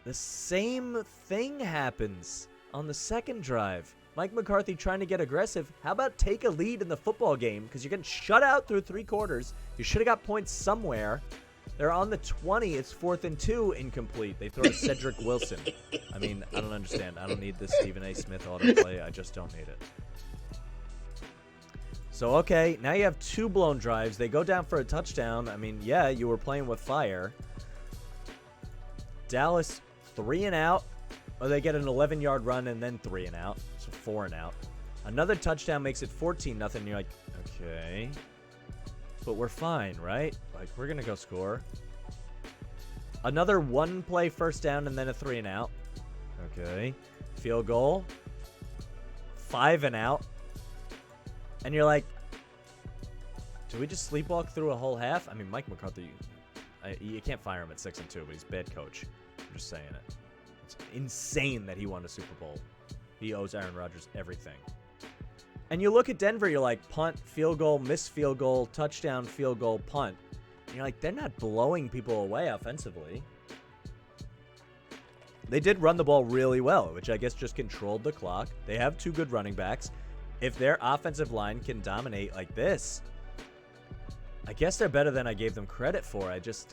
The same thing happens on the second drive. Mike McCarthy trying to get aggressive. How about take a lead in the football game? Because you're getting shut out through 3 quarters. You should have got points somewhere. They're on the 20. It's 4th and 2, incomplete. They throw to Cedric Wilson. I mean, I don't understand. I don't need this Stephen A. Smith autoplay. I just don't need it. So, okay, now you have 2 blown drives. They go down for a touchdown. I mean, yeah, you were playing with fire. Dallas 3 and out. Or they get an 11-yard run and then 3 and out. So 4 and out. Another touchdown makes it 14-0. You're like, okay. But we're fine, right? Like, we're going to go score. Another 1-play first down and then a 3 and out. Okay. Field goal. 5 and out. And you're like, do we just sleepwalk through a whole half? I mean, Mike McCarthy, you can't fire him at 6 and 2, but he's a bad coach. I'm just saying it. It's insane that he won a Super Bowl. He owes Aaron Rodgers everything. And you look at Denver, you're like, punt, field goal, missed field goal, touchdown, field goal, punt. And you're like, they're not blowing people away offensively. They did run the ball really well, which I guess just controlled the clock. They have 2 good running backs. If their offensive line can dominate like this, I guess they're better than I gave them credit for. I guess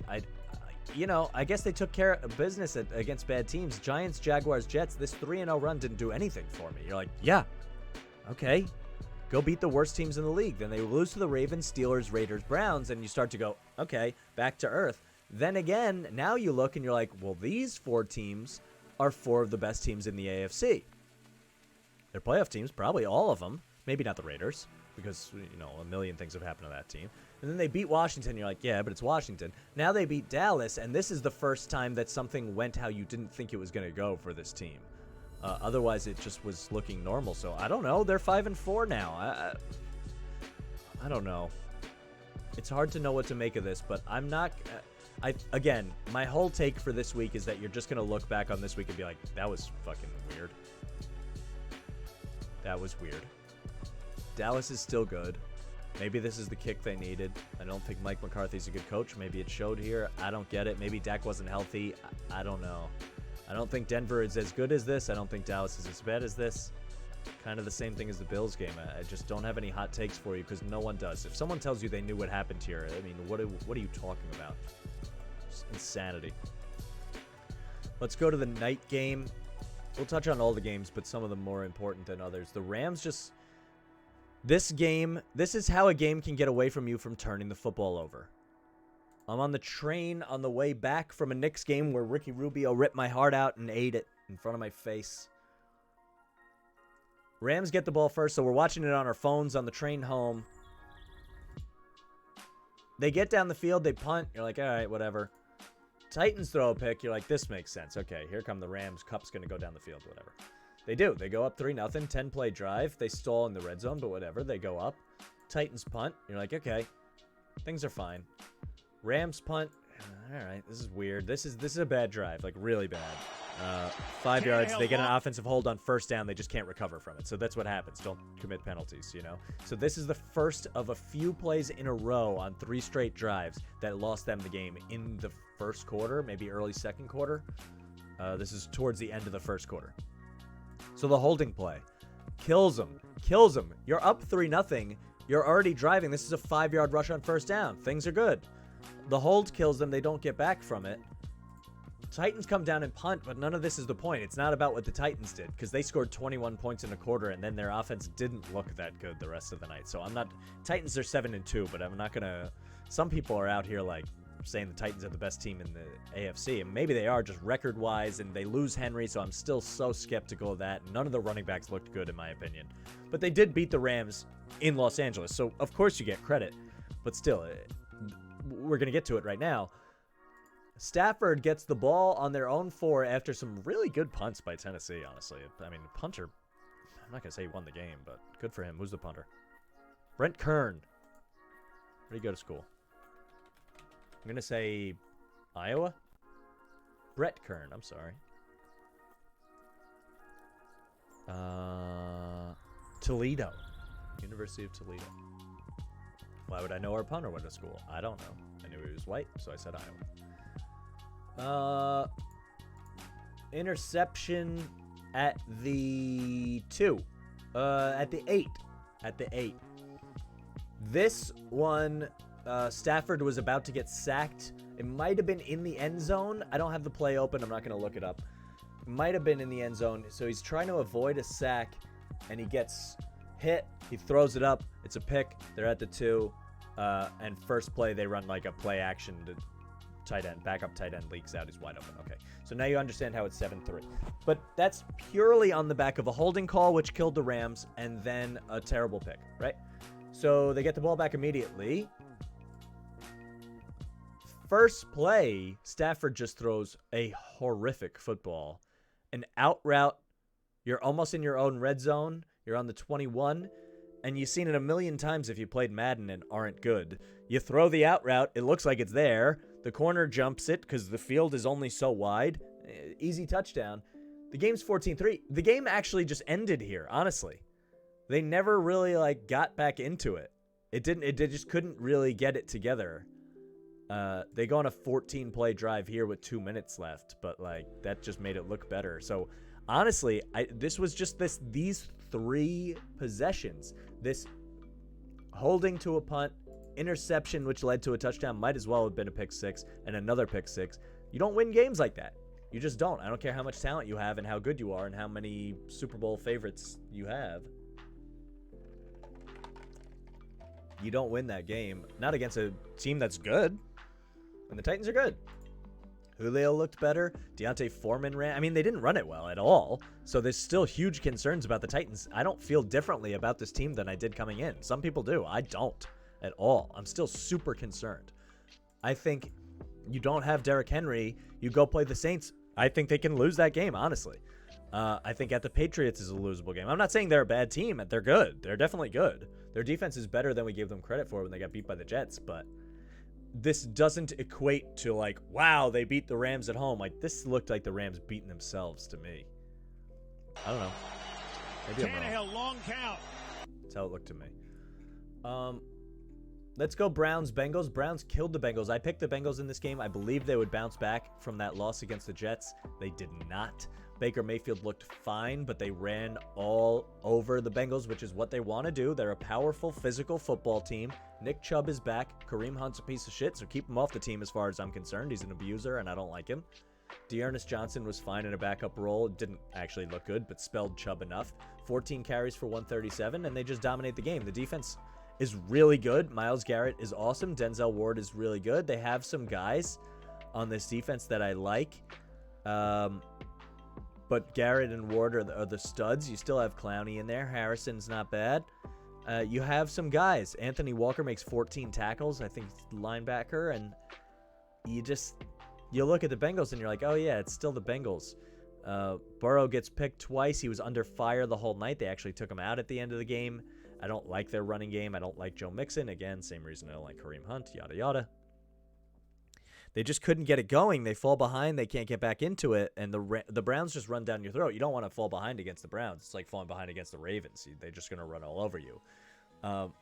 they took care of business against bad teams. Giants, Jaguars, Jets. This 3-0 run didn't do anything for me. You're like, yeah, okay. Go beat the worst teams in the league. Then they lose to the Ravens, Steelers, Raiders, Browns, and you start to go, okay, back to earth. Then again, now you look and you're like, well, these 4 teams are 4 of the best teams in the AFC. They're playoff teams, probably all of them. Maybe not the Raiders, because, a million things have happened to that team. And then they beat Washington. You're like, yeah, but it's Washington. Now they beat Dallas, and this is the first time that something went how you didn't think it was going to go for this team. Otherwise, it just was looking normal. So, I don't know. They're 5-4 now. I don't know. It's hard to know what to make of this, but I'm not... Again, my whole take for this week is that you're just going to look back on this week and be like, that was fucking weird. That was weird. Dallas is still good. Maybe this is the kick they needed. I don't think Mike McCarthy's a good coach. Maybe it showed here. I don't get it. Maybe Dak wasn't healthy. I don't know. I don't think Denver is as good as this. I don't think Dallas is as bad as this. Kind of the same thing as the Bills game. I just don't have any hot takes for you because no one does. If someone tells you they knew what happened here, I mean, what are you talking about? It's insanity. Let's go to the night game. We'll touch on all the games, but some of them more important than others. The Rams just... This is how a game can get away from you from turning the football over. I'm on the train on the way back from a Knicks game where Ricky Rubio ripped my heart out and ate it in front of my face. Rams get the ball first, so we're watching it on our phones on the train home. They get down the field, they punt. You're like, all right, whatever. Titans throw a pick. You're like, this makes sense. Okay, here come the Rams. Cup's going to go down the field, whatever. They do. They go up 3-0, 10-play drive. They stall in the red zone, but whatever. They go up. Titans punt. You're like, okay, things are fine. Rams punt. All right, this is weird. This is a bad drive, like really bad. 5 yards. They get an offensive hold on first down. They just can't recover from it. So that's what happens. Don't commit penalties, you know? So this is the first of a few plays in a row on 3 straight drives that lost them the game in the first quarter, maybe early second quarter. This is towards the end of the first quarter. So the holding play kills them. Kills them. You're up 3-0. You're already driving. This is a 5-yard rush on first down. Things are good. The hold kills them. They don't get back from it. Titans come down and punt, but none of this is the point. It's not about what the Titans did, because they scored 21 points in a quarter, and then their offense didn't look that good the rest of the night. So I'm not... Titans are 7-2, but I'm not going to... Some people are out here, like, saying the Titans are the best team in the AFC, and maybe they are just record-wise, and they lose Henry, so I'm still so skeptical of that. None of the running backs looked good, in my opinion. But they did beat the Rams in Los Angeles, so of course you get credit. But still, we're going to get to it right now. Stafford gets the ball on their own 4 after some really good punts by Tennessee, honestly. I mean, punter, I'm not going to say he won the game, but good for him. Who's the punter? Brent Kern. Where do you go to school? I'm going to say Iowa? Brett Kern, I'm sorry. Toledo. University of Toledo. Why would I know our punter went to school? I don't know. I knew he was white, so I said Iowa. Interception at the 2. At the 8. At the 8. This one, Stafford was about to get sacked. It might have been in the end zone. I don't have the play open. I'm not going to look it up. It might have been in the end zone. So he's trying to avoid a sack, and he gets hit. He throws it up. It's a pick. They're at the 2. And first play, they run like a play action to tight end. Backup tight end leaks out. He's wide open. Okay. So now you understand how it's 7-3. But that's purely on the back of a holding call, which killed the Rams, and then a terrible pick, right? So they get the ball back immediately. First play, Stafford just throws a horrific football. An out route. You're almost in your own red zone. You're on the 21. And you've seen it a million times if you played Madden and aren't good. You throw the out route. It looks like it's there. The corner jumps it because the field is only so wide. Easy touchdown. The game's 14-3. The game actually just ended here, honestly. They never really got back into it. They just couldn't really get it together. They go on a 14-play drive here with 2 minutes left, but that just made it look better. So honestly, this was just these 3 possessions. This holding to a punt, interception which led to a touchdown, might as well have been a pick 6, and another pick 6. You don't win games like that. You just don't. I don't care how much talent you have and how good you are and how many Super Bowl favorites you have. You don't win that game. Not against a team that's good. And the Titans are good. Julio looked better. Deontay Foreman ran. I mean, they didn't run it well at all. So there's still huge concerns about the Titans. I don't feel differently about this team than I did coming in. Some people do. I don't at all. I'm still super concerned. I think you don't have Derrick Henry. You go play the Saints. I think they can lose that game, honestly. I think at the Patriots is a losable game. I'm not saying they're a bad team. They're good. They're definitely good. Their defense is better than we gave them credit for when they got beat by the Jets, but this doesn't equate to wow, they beat the Rams at home. this looked like the Rams beating themselves to me. I don't know. Maybe I'm wrong. Long count. That's how it looked to me. Let's go Browns-Bengals. Browns killed the Bengals. I picked the Bengals in this game. I believed they would bounce back from that loss against the Jets. They did not. Baker Mayfield looked fine, but they ran all over the Bengals, which is what they want to do. They're a powerful, physical football team. Nick Chubb is back. Kareem Hunt's a piece of shit, so keep him off the team as far as I'm concerned. He's an abuser, and I don't like him. Dearness Johnson was fine in a backup role. Didn't actually look good, but spelled Chubb enough. 14 carries for 137, and they just dominate the game. The defense is really good. Myles Garrett is awesome. Denzel Ward is really good. They have some guys on this defense that I like. But Garrett and Ward are the studs. You still have Clowney in there. Harrison's not bad. You have some guys. Anthony Walker makes 14 tackles. I think he's linebacker. And you look at the Bengals and you're like, oh, yeah, it's still the Bengals. Burrow gets picked twice. He was under fire the whole night. They actually took him out at the end of the game. I don't like their running game. I don't like Joe Mixon. Again, same reason I don't like Kareem Hunt, yada, yada. They just couldn't get it going. They fall behind. They can't get back into it. And the Browns just run down your throat. You don't want to fall behind against the Browns. It's like falling behind against the Ravens. They're just going to run all over you.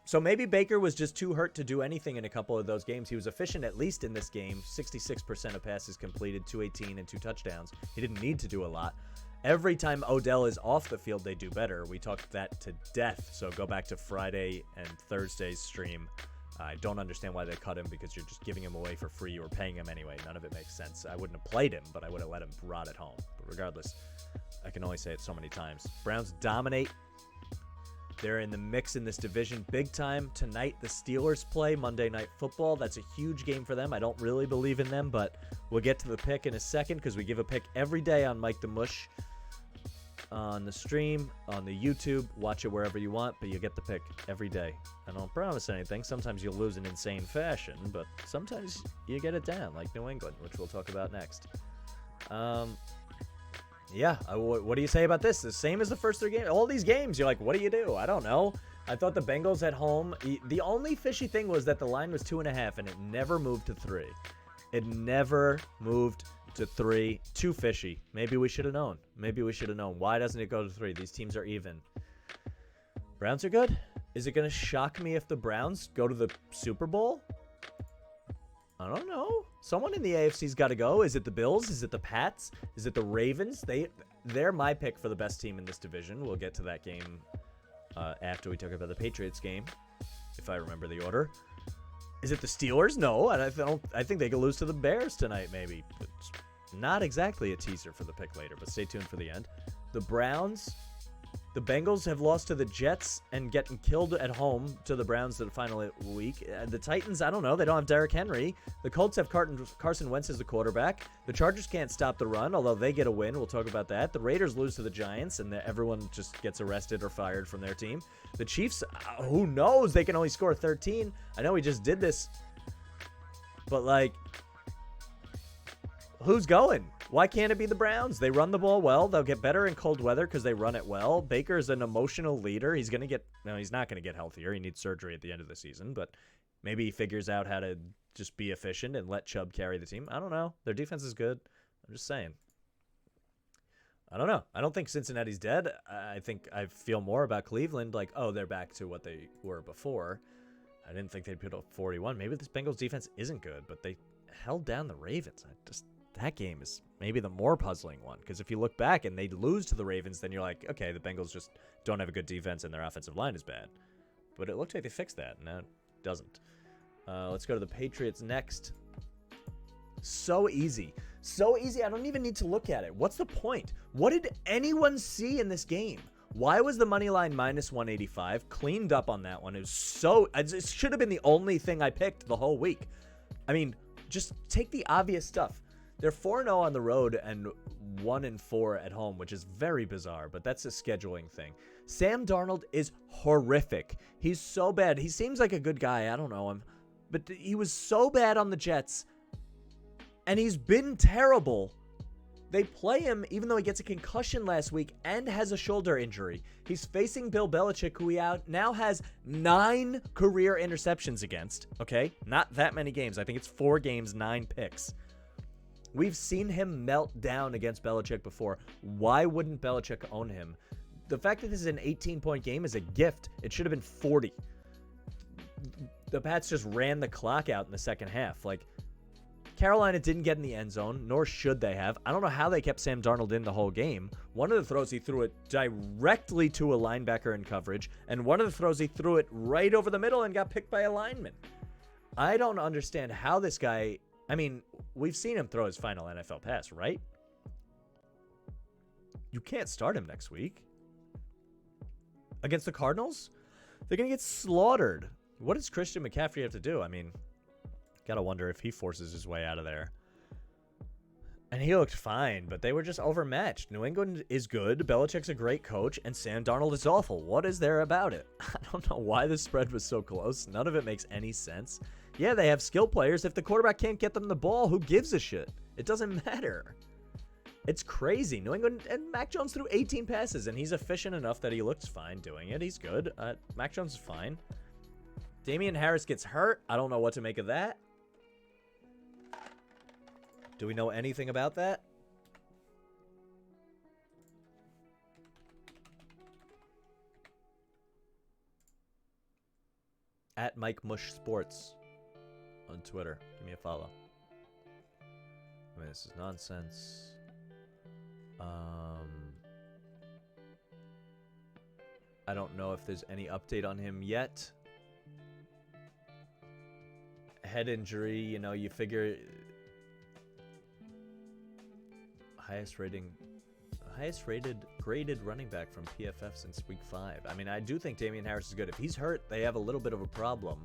So maybe Baker was just too hurt to do anything in a couple of those games. He was efficient at least in this game. 66% of passes completed, 218 and 2 touchdowns. He didn't need to do a lot. Every time Odell is off the field, they do better. We talked that to death. So go back to Friday and Thursday's stream. I don't understand why they cut him, because you're just giving him away for free. You were paying him anyway. None of it makes sense. I wouldn't have played him, but I would have let him rot at home. But regardless, I can only say it so many times. Browns dominate. They're in the mix in this division big time. Tonight, the Steelers play Monday Night Football. That's a huge game for them. I don't really believe in them, but we'll get to the pick in a second, because we give a pick every day on MikeTheMush. On the stream, on the YouTube, watch it wherever you want, but you get the pick every day. I don't promise anything. Sometimes you'll lose in insane fashion, but sometimes you get it down, like New England, which we'll talk about next. Yeah, what do you say about this? The same as the first 3 games. All these games, you're like, what do you do? I don't know. I thought the Bengals at home, the only fishy thing was that the line was 2.5, and it never moved to 3. It never moved to 3. Too fishy. Maybe we should have known. Why doesn't it go to 3? These teams are even. Browns are good. Is it going to shock me if the Browns go to the Super Bowl? I don't know. Someone in the AFC's got to go. Is it the Bills? Is it the Pats? Is it the Ravens? They're my pick for the best team in this division. We'll get to that game after we talk about the Patriots game, if I remember the order. Is it the Steelers? No, I think they could lose to the Bears tonight, maybe. It's not exactly a teaser for the pick later, but stay tuned for the end. The Browns, the Bengals have lost to the Jets and getting killed at home to the Browns in the final week. The Titans, I don't know. They don't have Derrick Henry. The Colts have Carson Wentz as the quarterback. The Chargers can't stop the run, although they get a win. We'll talk about that. The Raiders lose to the Giants, and everyone just gets arrested or fired from their team. The Chiefs, who knows? They can only score 13. I know we just did this, but who's going? Why can't it be the Browns? They run the ball well. They'll get better in cold weather because they run it well. Baker's an emotional leader. He's not going to get healthier. He needs surgery at the end of the season, but maybe he figures out how to just be efficient and let Chubb carry the team. I don't know. Their defense is good. I'm just saying. I don't know. I don't think Cincinnati's dead. I think I feel more about Cleveland, they're back to what they were before. I didn't think they'd put up 41. Maybe this Bengals defense isn't good, but they held down the Ravens. That game is maybe the more puzzling one, because if you look back and they lose to the Ravens, then you're like, okay, the Bengals just don't have a good defense and their offensive line is bad. But it looked like they fixed that, and now it doesn't. Let's go to the Patriots next. So easy. I don't even need to look at it. What's the point? What did anyone see in this game? Why was the money line minus 185? Cleaned up on that one. It should have been the only thing I picked the whole week. I mean, just take the obvious stuff. They're 4-0 on the road and 1-4 at home, which is very bizarre, but that's a scheduling thing. Sam Darnold is horrific. He's so bad. He seems like a good guy. I don't know him, but he was so bad on the Jets, and he's been terrible. They play him even though he gets a concussion last week and has a shoulder injury. He's facing Bill Belichick, who he now has 9 career interceptions against, okay? Not that many games. I think it's 4 games, 9 picks. We've seen him melt down against Belichick before. Why wouldn't Belichick own him? The fact that this is an 18-point game is a gift. It should have been 40. The Pats just ran the clock out in the second half. Carolina didn't get in the end zone, nor should they have. I don't know how they kept Sam Darnold in the whole game. One of the throws, he threw it directly to a linebacker in coverage, and one of the throws, he threw it right over the middle and got picked by a lineman. I don't understand how this guy... we've seen him throw his final NFL pass, right? You can't start him next week. Against the Cardinals? They're going to get slaughtered. What does Christian McCaffrey have to do? I mean, got to wonder if he forces his way out of there. And he looked fine, but they were just overmatched. New England is good. Belichick's a great coach, and Sam Darnold is awful. What is there about it? I don't know why the spread was so close. None of it makes any sense. Yeah, they have skill players. If the quarterback can't get them the ball, who gives a shit? It doesn't matter. It's crazy. New England and Mac Jones threw 18 passes, and he's efficient enough that he looks fine doing it. He's good. Mac Jones is fine. Damien Harris gets hurt. I don't know what to make of that. Do we know anything about that? At MikeTheMush Sports on Twitter. Give me a follow. I mean, this is nonsense. I don't know if there's any update on him yet. Head injury, you know, you figure highest rated graded running back from PFF since week 5. I mean, I do think Damien Harris is good. If he's hurt, they have a little bit of a problem.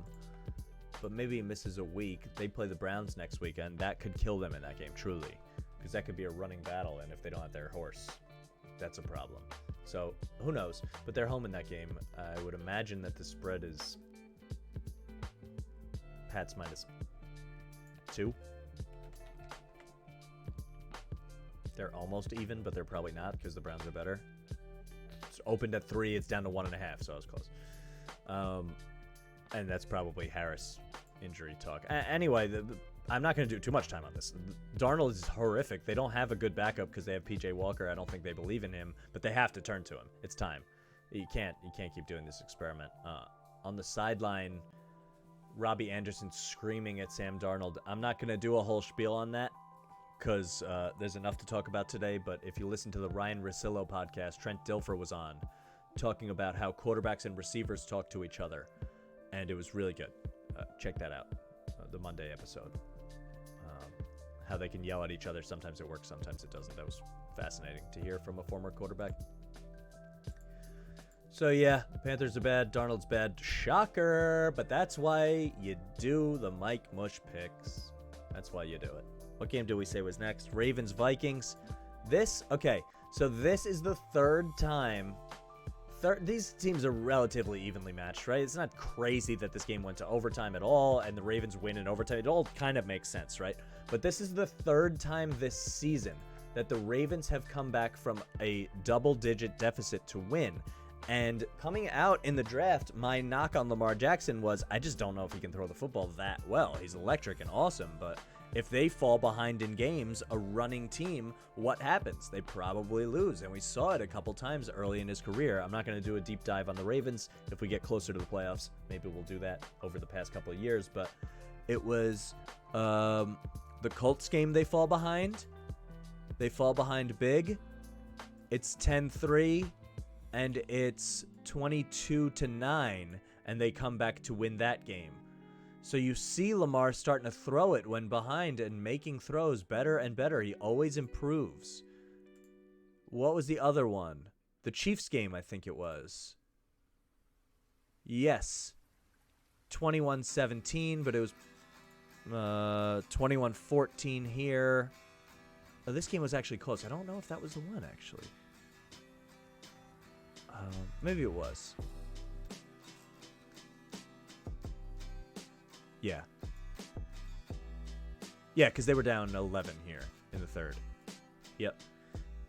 But maybe he misses a week. They play the Browns next weekend. That could kill them in that game, truly. Because that could be a running battle, and if they don't have their horse, that's a problem. So, who knows? But they're home in that game. I would imagine that the spread is Pats -2. They're almost even, but they're probably not because the Browns are better. It's opened at 3. It's down to 1.5, so I was close. And that's probably Harris injury talk. Anyway, I'm not going to do too much time on this. Darnold is horrific. They don't have a good backup because they have P.J. Walker. I don't think they believe in him, but they have to turn to him. It's time. You can't keep doing this experiment. On the sideline, Robbie Anderson screaming at Sam Darnold. I'm not going to do a whole spiel on that because there's enough to talk about today, but if you listen to the Ryan Russillo podcast, Trent Dilfer was on talking about how quarterbacks and receivers talk to each other, and it was really good. Check that out, the Monday episode. How they can yell at each other. Sometimes it works, sometimes it doesn't. That was fascinating to hear from a former quarterback. So yeah, the Panthers are bad, Darnold's bad. Shocker, but that's why you do the MikeTheMush picks. That's why you do it. What game do we say was next? Ravens, Vikings. Okay, so this is the third time. These teams are relatively evenly matched, right? It's not crazy that this game went to overtime at all and the Ravens win in overtime. It all kind of makes sense, right? But this is the third time this season that the Ravens have come back from a double-digit deficit to win. And coming out in the draft, my knock on Lamar Jackson was, I just don't know if he can throw the football that well. He's electric and awesome, but if they fall behind in games, a running team, what happens? They probably lose, and we saw it a couple times early in his career. I'm not going to do a deep dive on the Ravens. If we get closer to the playoffs, maybe we'll do that over the past couple of years, but it was the Colts game they fall behind. They fall behind big. It's 10-3, and it's 22-9, and they come back to win that game. So you see Lamar starting to throw it when behind and making throws better and better. He always improves. What was the other one? The Chiefs game, I think it was. Yes. 21-17, but it was 21-14 here. Oh, this game was actually close. I don't know if that was the one, actually. Maybe it was. Yeah. Yeah, because they were down 11 here in the third. Yep.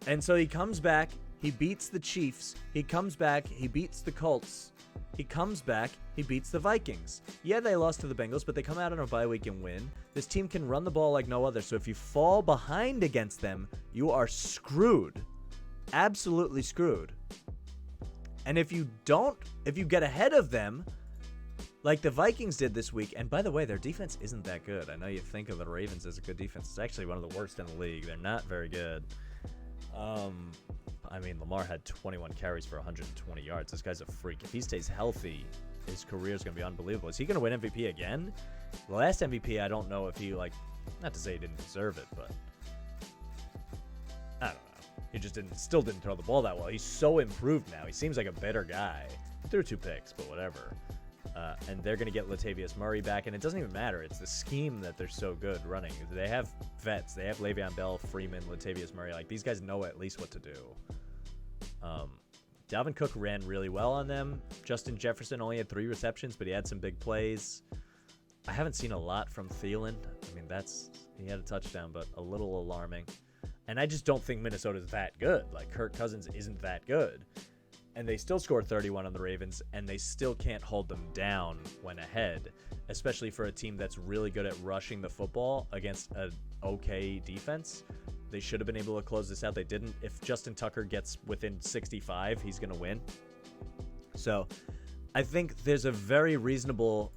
And so he comes back. He beats the Chiefs. He comes back. He beats the Colts. He comes back. He beats the Vikings. Yeah, they lost to the Bengals, but they come out on a bye week and win. This team can run the ball like no other. So if you fall behind against them, you are screwed. Absolutely screwed. And if you get ahead of them, like the Vikings did this week, and by the way, their defense isn't that good. I know you think of the Ravens as a good defense. It's actually one of the worst in the league. They're not very good. I mean, Lamar had 21 carries for 120 yards. This guy's a freak. If he stays healthy, his career is going to be unbelievable. Is he going to win MVP again? The last MVP, I don't know if he, not to say he didn't deserve it, but I don't know. He just still didn't throw the ball that well. He's so improved now. He seems like a better guy. He threw 2 picks, but whatever. And they're going to get Latavius Murray back, and it doesn't even matter. It's the scheme that they're so good running. They have vets. They have Le'Veon Bell, Freeman, Latavius Murray. These guys know at least what to do. Dalvin Cook ran really well on them. Justin Jefferson only had 3 receptions, but he had some big plays. I haven't seen a lot from Thielen. He had a touchdown, but a little alarming. And I just don't think Minnesota's that good. Kirk Cousins isn't that good. And they still scored 31 on the Ravens, and they still can't hold them down when ahead, especially for a team that's really good at rushing the football against an okay defense. They should have been able to close this out. They didn't. If Justin Tucker gets within 65, he's going to win. So I think there's a very reasonable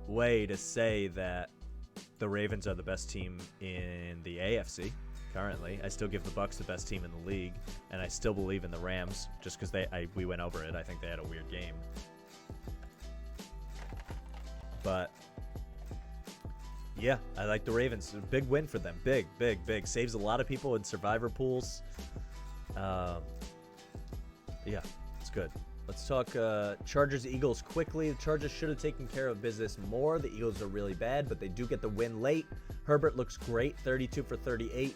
way to say that the Ravens are the best team in the AFC. Currently, I still give the Bucs the best team in the league, and I still believe in the Rams just because we went over it. I think they had a weird game, but yeah, I like the Ravens. A big win for them. Big. Saves a lot of people in survivor pools. Yeah, it's good. Let's talk Chargers-Eagles quickly. The Chargers should have taken care of business more. The Eagles are really bad, but they do get the win late. Herbert looks great, 32 for 38.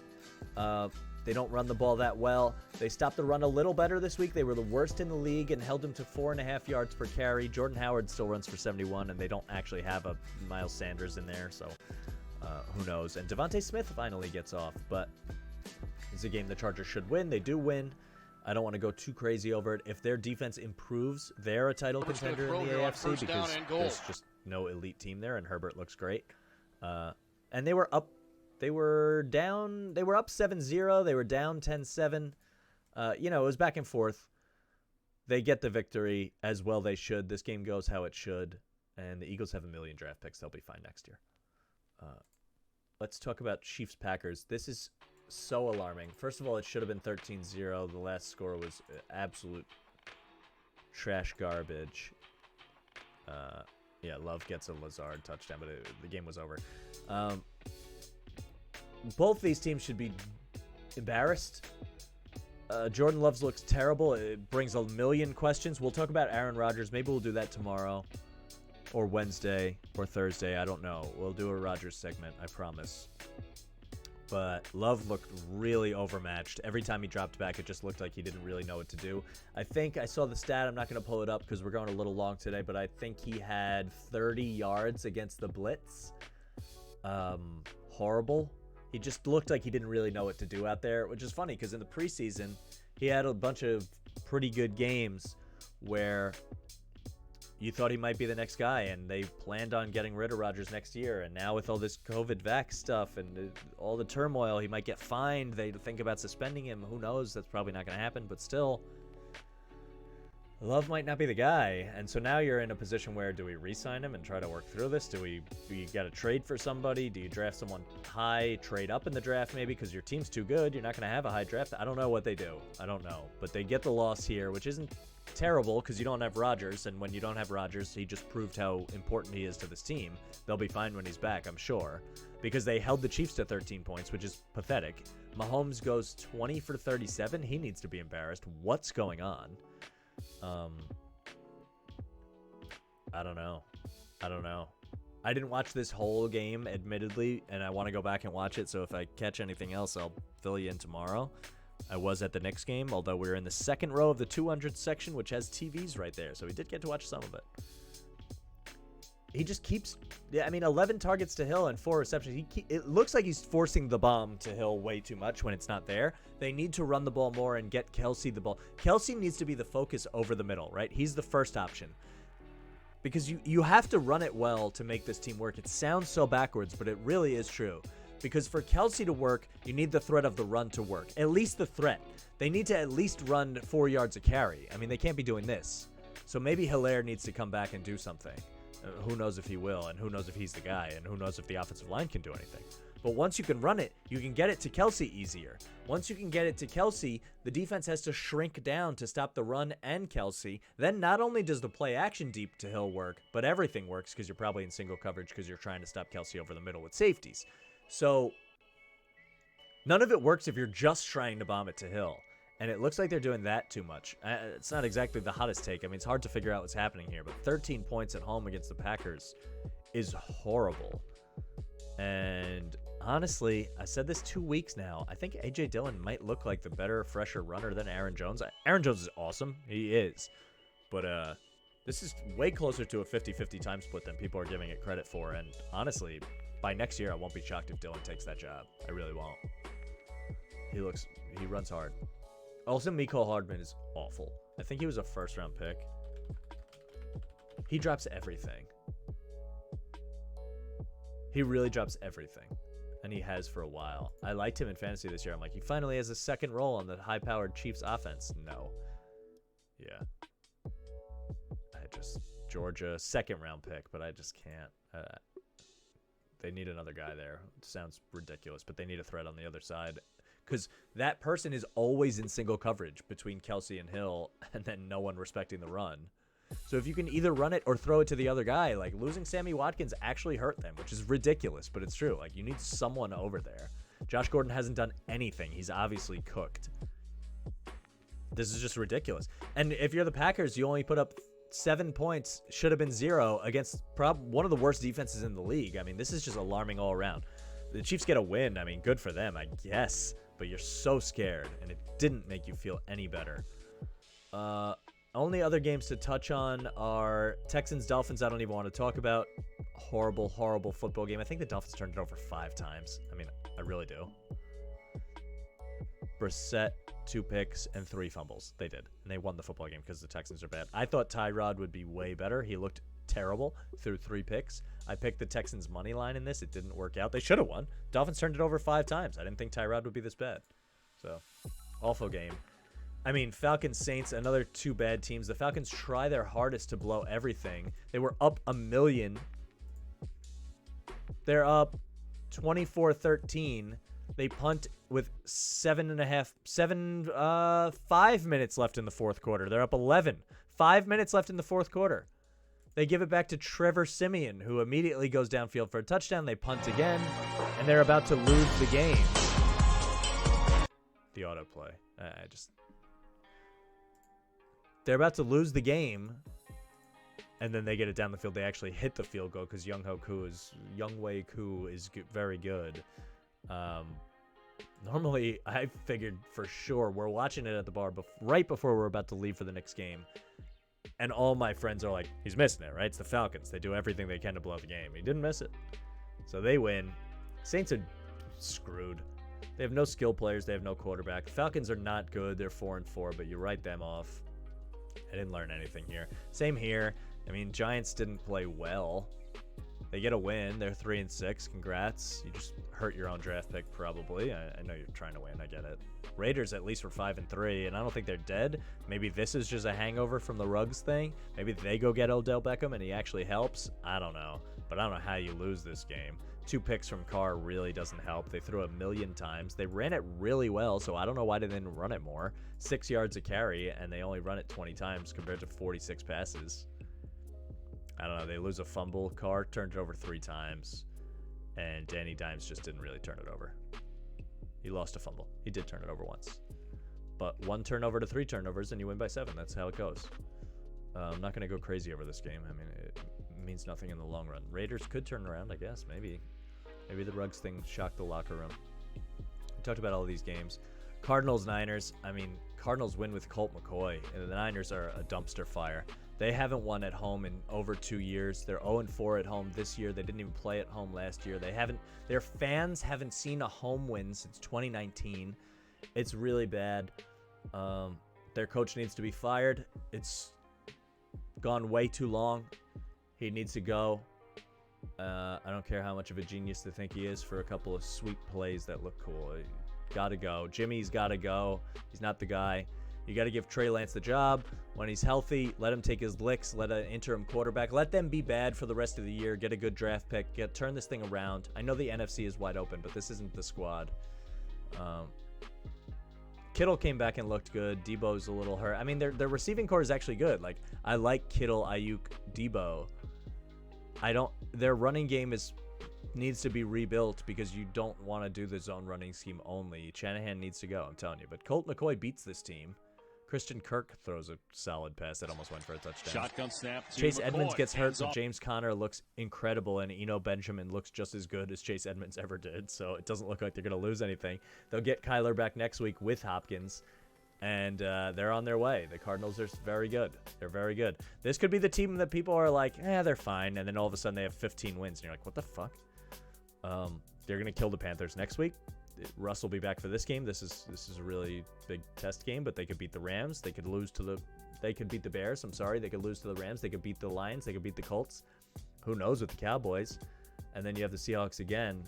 They don't run the ball that well. They stopped the run a little better this week. They were the worst in the league and held him to 4.5 yards per carry. Jordan Howard still runs for 71, and they don't actually have a Miles Sanders in there, so who knows. And Devontae Smith finally gets off, but it's a game the Chargers should win. They do win. I don't want to go too crazy over it. If their defense improves, they're a title contender in the AFC because there's just no elite team there, and Herbert looks great. And they were up 7-0. They were down 10-7. It was back and forth. They get the victory as well they should. This game goes how it should. And the Eagles have 1 million draft picks. They'll be fine next year. Let's talk about Chiefs-Packers. This is so alarming. First of all, it should have been 13-0. The last score was absolute trash garbage. Love gets a Lazard touchdown, but the game was over. Both these teams should be embarrassed. Jordan Love looks terrible. It brings a million questions. We'll talk about Aaron Rodgers. Maybe we'll do that tomorrow or Wednesday or Thursday. I don't know. We'll do a Rodgers segment, I promise. But Love looked really overmatched. Every time he dropped back, it just looked like he didn't really know what to do. I think I saw the stat. I'm not going to pull it up because we're going a little long today, but I think he had 30 yards against the blitz. Horrible. He just looked like he didn't really know what to do out there, which is funny because in the preseason, he had a bunch of pretty good games where you thought he might be the next guy, and they planned on getting rid of Rodgers next year. And now with all this COVID vax stuff and all the turmoil, he might get fined. They think about suspending him. Who knows? That's probably not going to happen. But still, Love might not be the guy. And so now you're in a position where do we re-sign him and try to work through this? Do you got to trade for somebody? Do you draft someone high, trade up in the draft maybe because your team's too good? You're not going to have a high draft. I don't know what they do. I don't know. But they get the loss here, which isn't terrible because you don't have Rodgers, and when you don't have Rodgers, he just proved how important he is to this team. They'll be fine when he's back, I'm sure, because they held the Chiefs to 13 points, which is pathetic. Mahomes goes 20 for 37. He needs to be embarrassed. What's going on? I don't know. I didn't watch this whole game, admittedly, and I want to go back and watch it, so if I catch anything else, I'll fill you in tomorrow. I was at the Knicks game, although we were in the second row of the 200 section, which has TVs right there, so we did get to watch some of it. He just keeps, 11 targets to Hill and 4 receptions. It looks like he's forcing the bomb to Hill way too much when it's not there. They need to run the ball more and get Kelsey the ball. Kelsey needs to be the focus over the middle, right? He's the first option. Because you have to run it well to make this team work. It sounds so backwards, but it really is true. Because for Kelsey to work, you need the threat of the run to work. At least the threat. They need to at least run 4 yards a carry. They can't be doing this. So maybe Hilaire needs to come back and do something. Who knows if he will, and who knows if he's the guy, and who knows if the offensive line can do anything. But once you can run it, you can get it to Kelsey easier. Once you can get it to Kelsey, the defense has to shrink down to stop the run and Kelsey. Then not only does the play action deep to Hill work, but everything works because you're probably in single coverage because you're trying to stop Kelsey over the middle with safeties. So none of it works if you're just trying to bomb it to Hill. And it looks like they're doing that too much. It's not exactly the hottest take. I mean, it's hard to figure out what's happening here. But 13 points at home against the Packers is horrible. And honestly, I said this 2 weeks now. I think A.J. Dillon might look like the better, fresher runner than Aaron Jones. Aaron Jones is awesome. He is. But this is way closer to a 50-50 time split than people are giving it credit for. And honestly, by next year, I won't be shocked if Dillon takes that job. I really won't. He runs hard. Also, Mecole Hardman is awful. I think he was a first-round pick. He drops everything. He really drops everything. And he has for a while. I liked him in fantasy this year. I'm like, he finally has a second role on the high-powered Chiefs offense. No. Yeah. Georgia, second-round pick, but I just can't. They need another guy there. It sounds ridiculous, but they need a threat on the other side. Because that person is always in single coverage between Kelsey and Hill, and then no one respecting the run. So if you can either run it or throw it to the other guy, like losing Sammy Watkins actually hurt them, which is ridiculous, but it's true. Like you need someone over there. Josh Gordon hasn't done anything. He's obviously cooked. This is just ridiculous. And if you're the Packers, you only put up 7 points, should have been 0 against one of the worst defenses in the league. I mean, this is just alarming all around. The Chiefs get a win. I mean, good for them, I guess. But you're so scared, and it didn't make you feel any better. Only other games to touch on are Texans-Dolphins. I don't even want to talk about. Horrible, horrible football game. I think the Dolphins turned it over 5 times. I mean, I really do. Brissett, 2 picks, and 3 fumbles. They did, and they won the football game because the Texans are bad. I thought Tyrod would be way better. He looked terrible through 3 picks. I picked the Texans money line in this. It didn't work out. They should have won. Dolphins turned it over 5 times. I didn't think Tyrod would be this bad. So, awful game. I mean, Falcons-Saints, another 2 bad teams. The Falcons try their hardest to blow everything. They were up a million. They're up 24-13. They punt with 5 minutes left in the fourth quarter. They're up 11. 5 minutes left in the fourth quarter. They give it back to Trevor Siemian, who immediately goes downfield for a touchdown. They punt again, and they're about to lose the game. The autoplay. They're about to lose the game, and then they get it down the field. They actually hit the field goal because Younghoe Koo is very good. Normally, I figured for sure we're watching it at the bar right before we're about to leave for the next game. And all my friends are like, he's missing it, right? It's the Falcons. They do everything they can to blow the game. He didn't miss it. So they win. Saints are screwed. They have no skill players. They have no quarterback. Falcons are not good. They're 4-4, but you write them off. I didn't learn anything here. Same here. I mean, Giants didn't play well. They get a win. They're 3-6. Congrats. You just hurt your own draft pick, probably. I know you're trying to win. I get it. Raiders at least were 5-3, and I don't think they're dead. Maybe this is just a hangover from the Ruggs thing. Maybe they go get Odell Beckham and he actually helps. I don't know. But I don't know how you lose this game. 2 picks from Carr really doesn't help. They threw 1,000,000 times. They ran it really well, so I don't know why they didn't run it more. 6 yards a carry, and they only run it 20 times compared to 46 passes. I don't know. They lose a fumble. Carr turned it over 3 times, and Danny Dimes just didn't really turn it over. He lost a fumble. He did turn it over once. But 1 turnover to 3 turnovers, and you win by 7. That's how it goes. I'm not going to go crazy over this game. I mean, it means nothing in the long run. Raiders could turn around, I guess. Maybe the Ruggs thing shocked the locker room. We talked about all of these games. Cardinals-Niners. I mean, Cardinals win with Colt McCoy, and the Niners are a dumpster fire. They haven't won at home in over 2 years. They're 0-4 at home this year. They didn't even play at home last year. Their fans haven't seen a home win since 2019. It's really bad. Their coach needs to be fired. It's gone way too long. He needs to go. I don't care how much of a genius they think he is for a couple of sweet plays that look cool. Gotta go. Jimmy's gotta go. He's not the guy. You got to give Trey Lance the job. When he's healthy, let him take his licks. Let an interim quarterback. Let them be bad for the rest of the year. Get a good draft pick. Turn this thing around. I know the NFC is wide open, but this isn't the squad. Kittle came back and looked good. Debo's a little hurt. I mean, their receiving core is actually good. Like, I like Kittle, Ayuk, Debo. Their running game needs to be rebuilt because you don't want to do the zone running scheme only. Shanahan needs to go, I'm telling you. But Colt McCoy beats this team. Christian Kirk throws a solid pass that almost went for a touchdown. Shotgun snap to Chase McCoy. Edmonds gets hurt, Hands but off. James Conner looks incredible, and Eno Benjamin looks just as good as Chase Edmonds ever did, so it doesn't look like they're going to lose anything. They'll get Kyler back next week with Hopkins, and they're on their way. The Cardinals are very good. They're very good. This could be the team that people are like, they're fine, and then all of a sudden they have 15 wins, and you're like, what the fuck? They're going to kill the Panthers next week. Russ will be back for this game. This is a really big test game, but they could beat the Rams. They could beat the Bears. I'm sorry. They could lose to the Rams. They could beat the Lions. They could beat the Colts. Who knows with the Cowboys? And then you have the Seahawks again.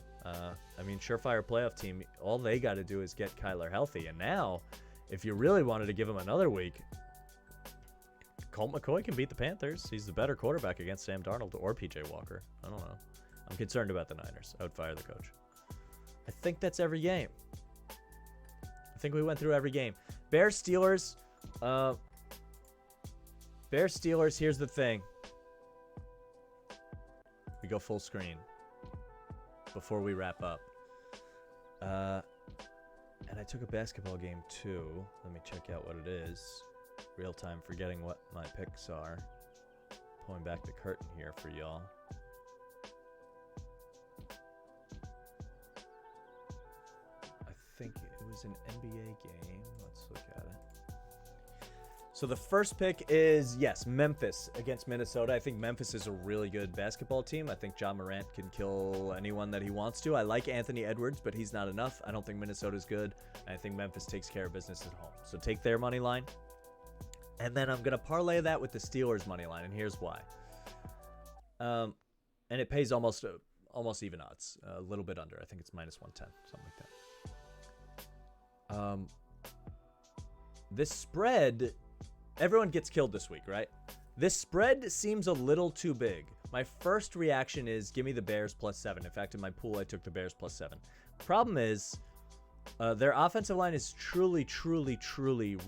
Surefire playoff team. All they got to do is get Kyler healthy. And now, if you really wanted to give him another week, Colt McCoy can beat the Panthers. He's the better quarterback against Sam Darnold or PJ Walker. I don't know. I'm concerned about the Niners. I would fire the coach. I think that's every game. I think we went through every game. Bears Steelers. Here's the thing. We go full screen before we wrap up. And I took a basketball game too. Let me check out what it is. Real time forgetting what my picks are. Pulling back the curtain here for y'all. I think it was an NBA game. Let's look at it. So the first pick is, yes, Memphis against Minnesota. I think Memphis is a really good basketball team. I think Ja Morant can kill anyone that he wants to. I like Anthony Edwards, but he's not enough. I don't think Minnesota's good. I think Memphis takes care of business at home. So take their money line. And then I'm going to parlay that with the Steelers money line, and here's why. And it pays almost even odds, a little bit under. I think it's minus 110, something like that. This spread, everyone gets killed this week, right? This spread seems a little too big. My first reaction is give me the Bears +7. In fact, in my pool, I took the Bears +7. Problem is, their offensive line is truly,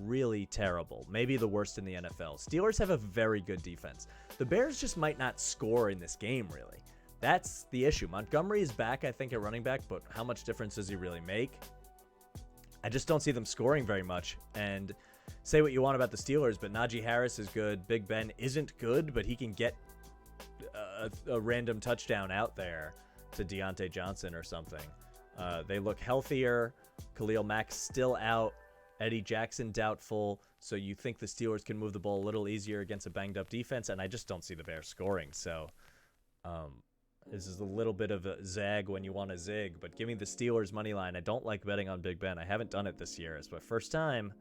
really terrible. Maybe the worst in the NFL. Steelers have a very good defense. The Bears just might not score in this game, really. That's the issue. Montgomery is back, I think, at running back, but how much difference does he really make? I just don't see them scoring very much. And say what you want about the Steelers, but Najee Harris is good. Big Ben isn't good, but he can get a random touchdown out there to Deontay Johnson or something. They look healthier. Khalil Mack's still out. Eddie Jackson doubtful. So you think the Steelers can move the ball a little easier against a banged-up defense, and I just don't see the Bears scoring. So this is a little bit of a zag when you want to zig, but give me the Steelers money line. I don't like betting on Big Ben. I haven't done it this year. It's my first time,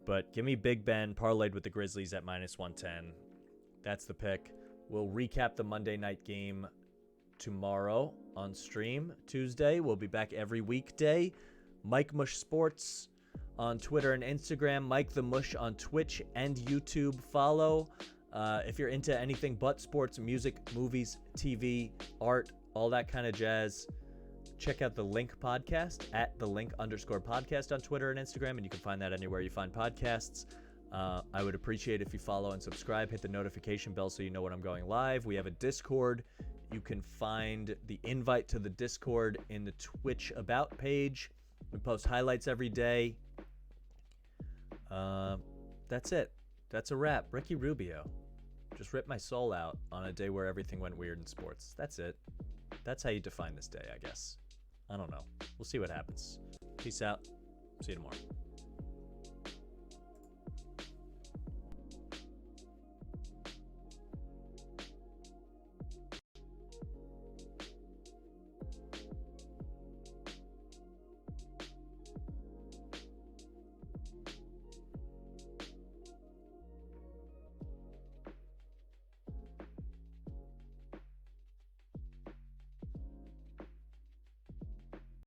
but give me Big Ben parlayed with the Grizzlies at minus 110. That's the pick. We'll recap the Monday night game tomorrow on stream. Tuesday, we'll be back every weekday. MikeTheMush Sports on Twitter and Instagram. MikeTheMush on Twitch and YouTube. Follow. If you're into anything but sports, music, movies, TV, art, all that kind of jazz, check out the Link Podcast at @the_Link_podcast on Twitter and Instagram, and you can find that anywhere you find podcasts. I would appreciate if you follow and subscribe. Hit the notification bell so you know when I'm going live. We have a Discord. You can find the invite to the Discord in the Twitch About page. We post highlights every day. That's it. That's a wrap. Ricky Rubio just ripped my soul out on a day where everything went weird in sports. That's it. That's how you define this day, I guess. I don't know. We'll see what happens. Peace out. See you tomorrow.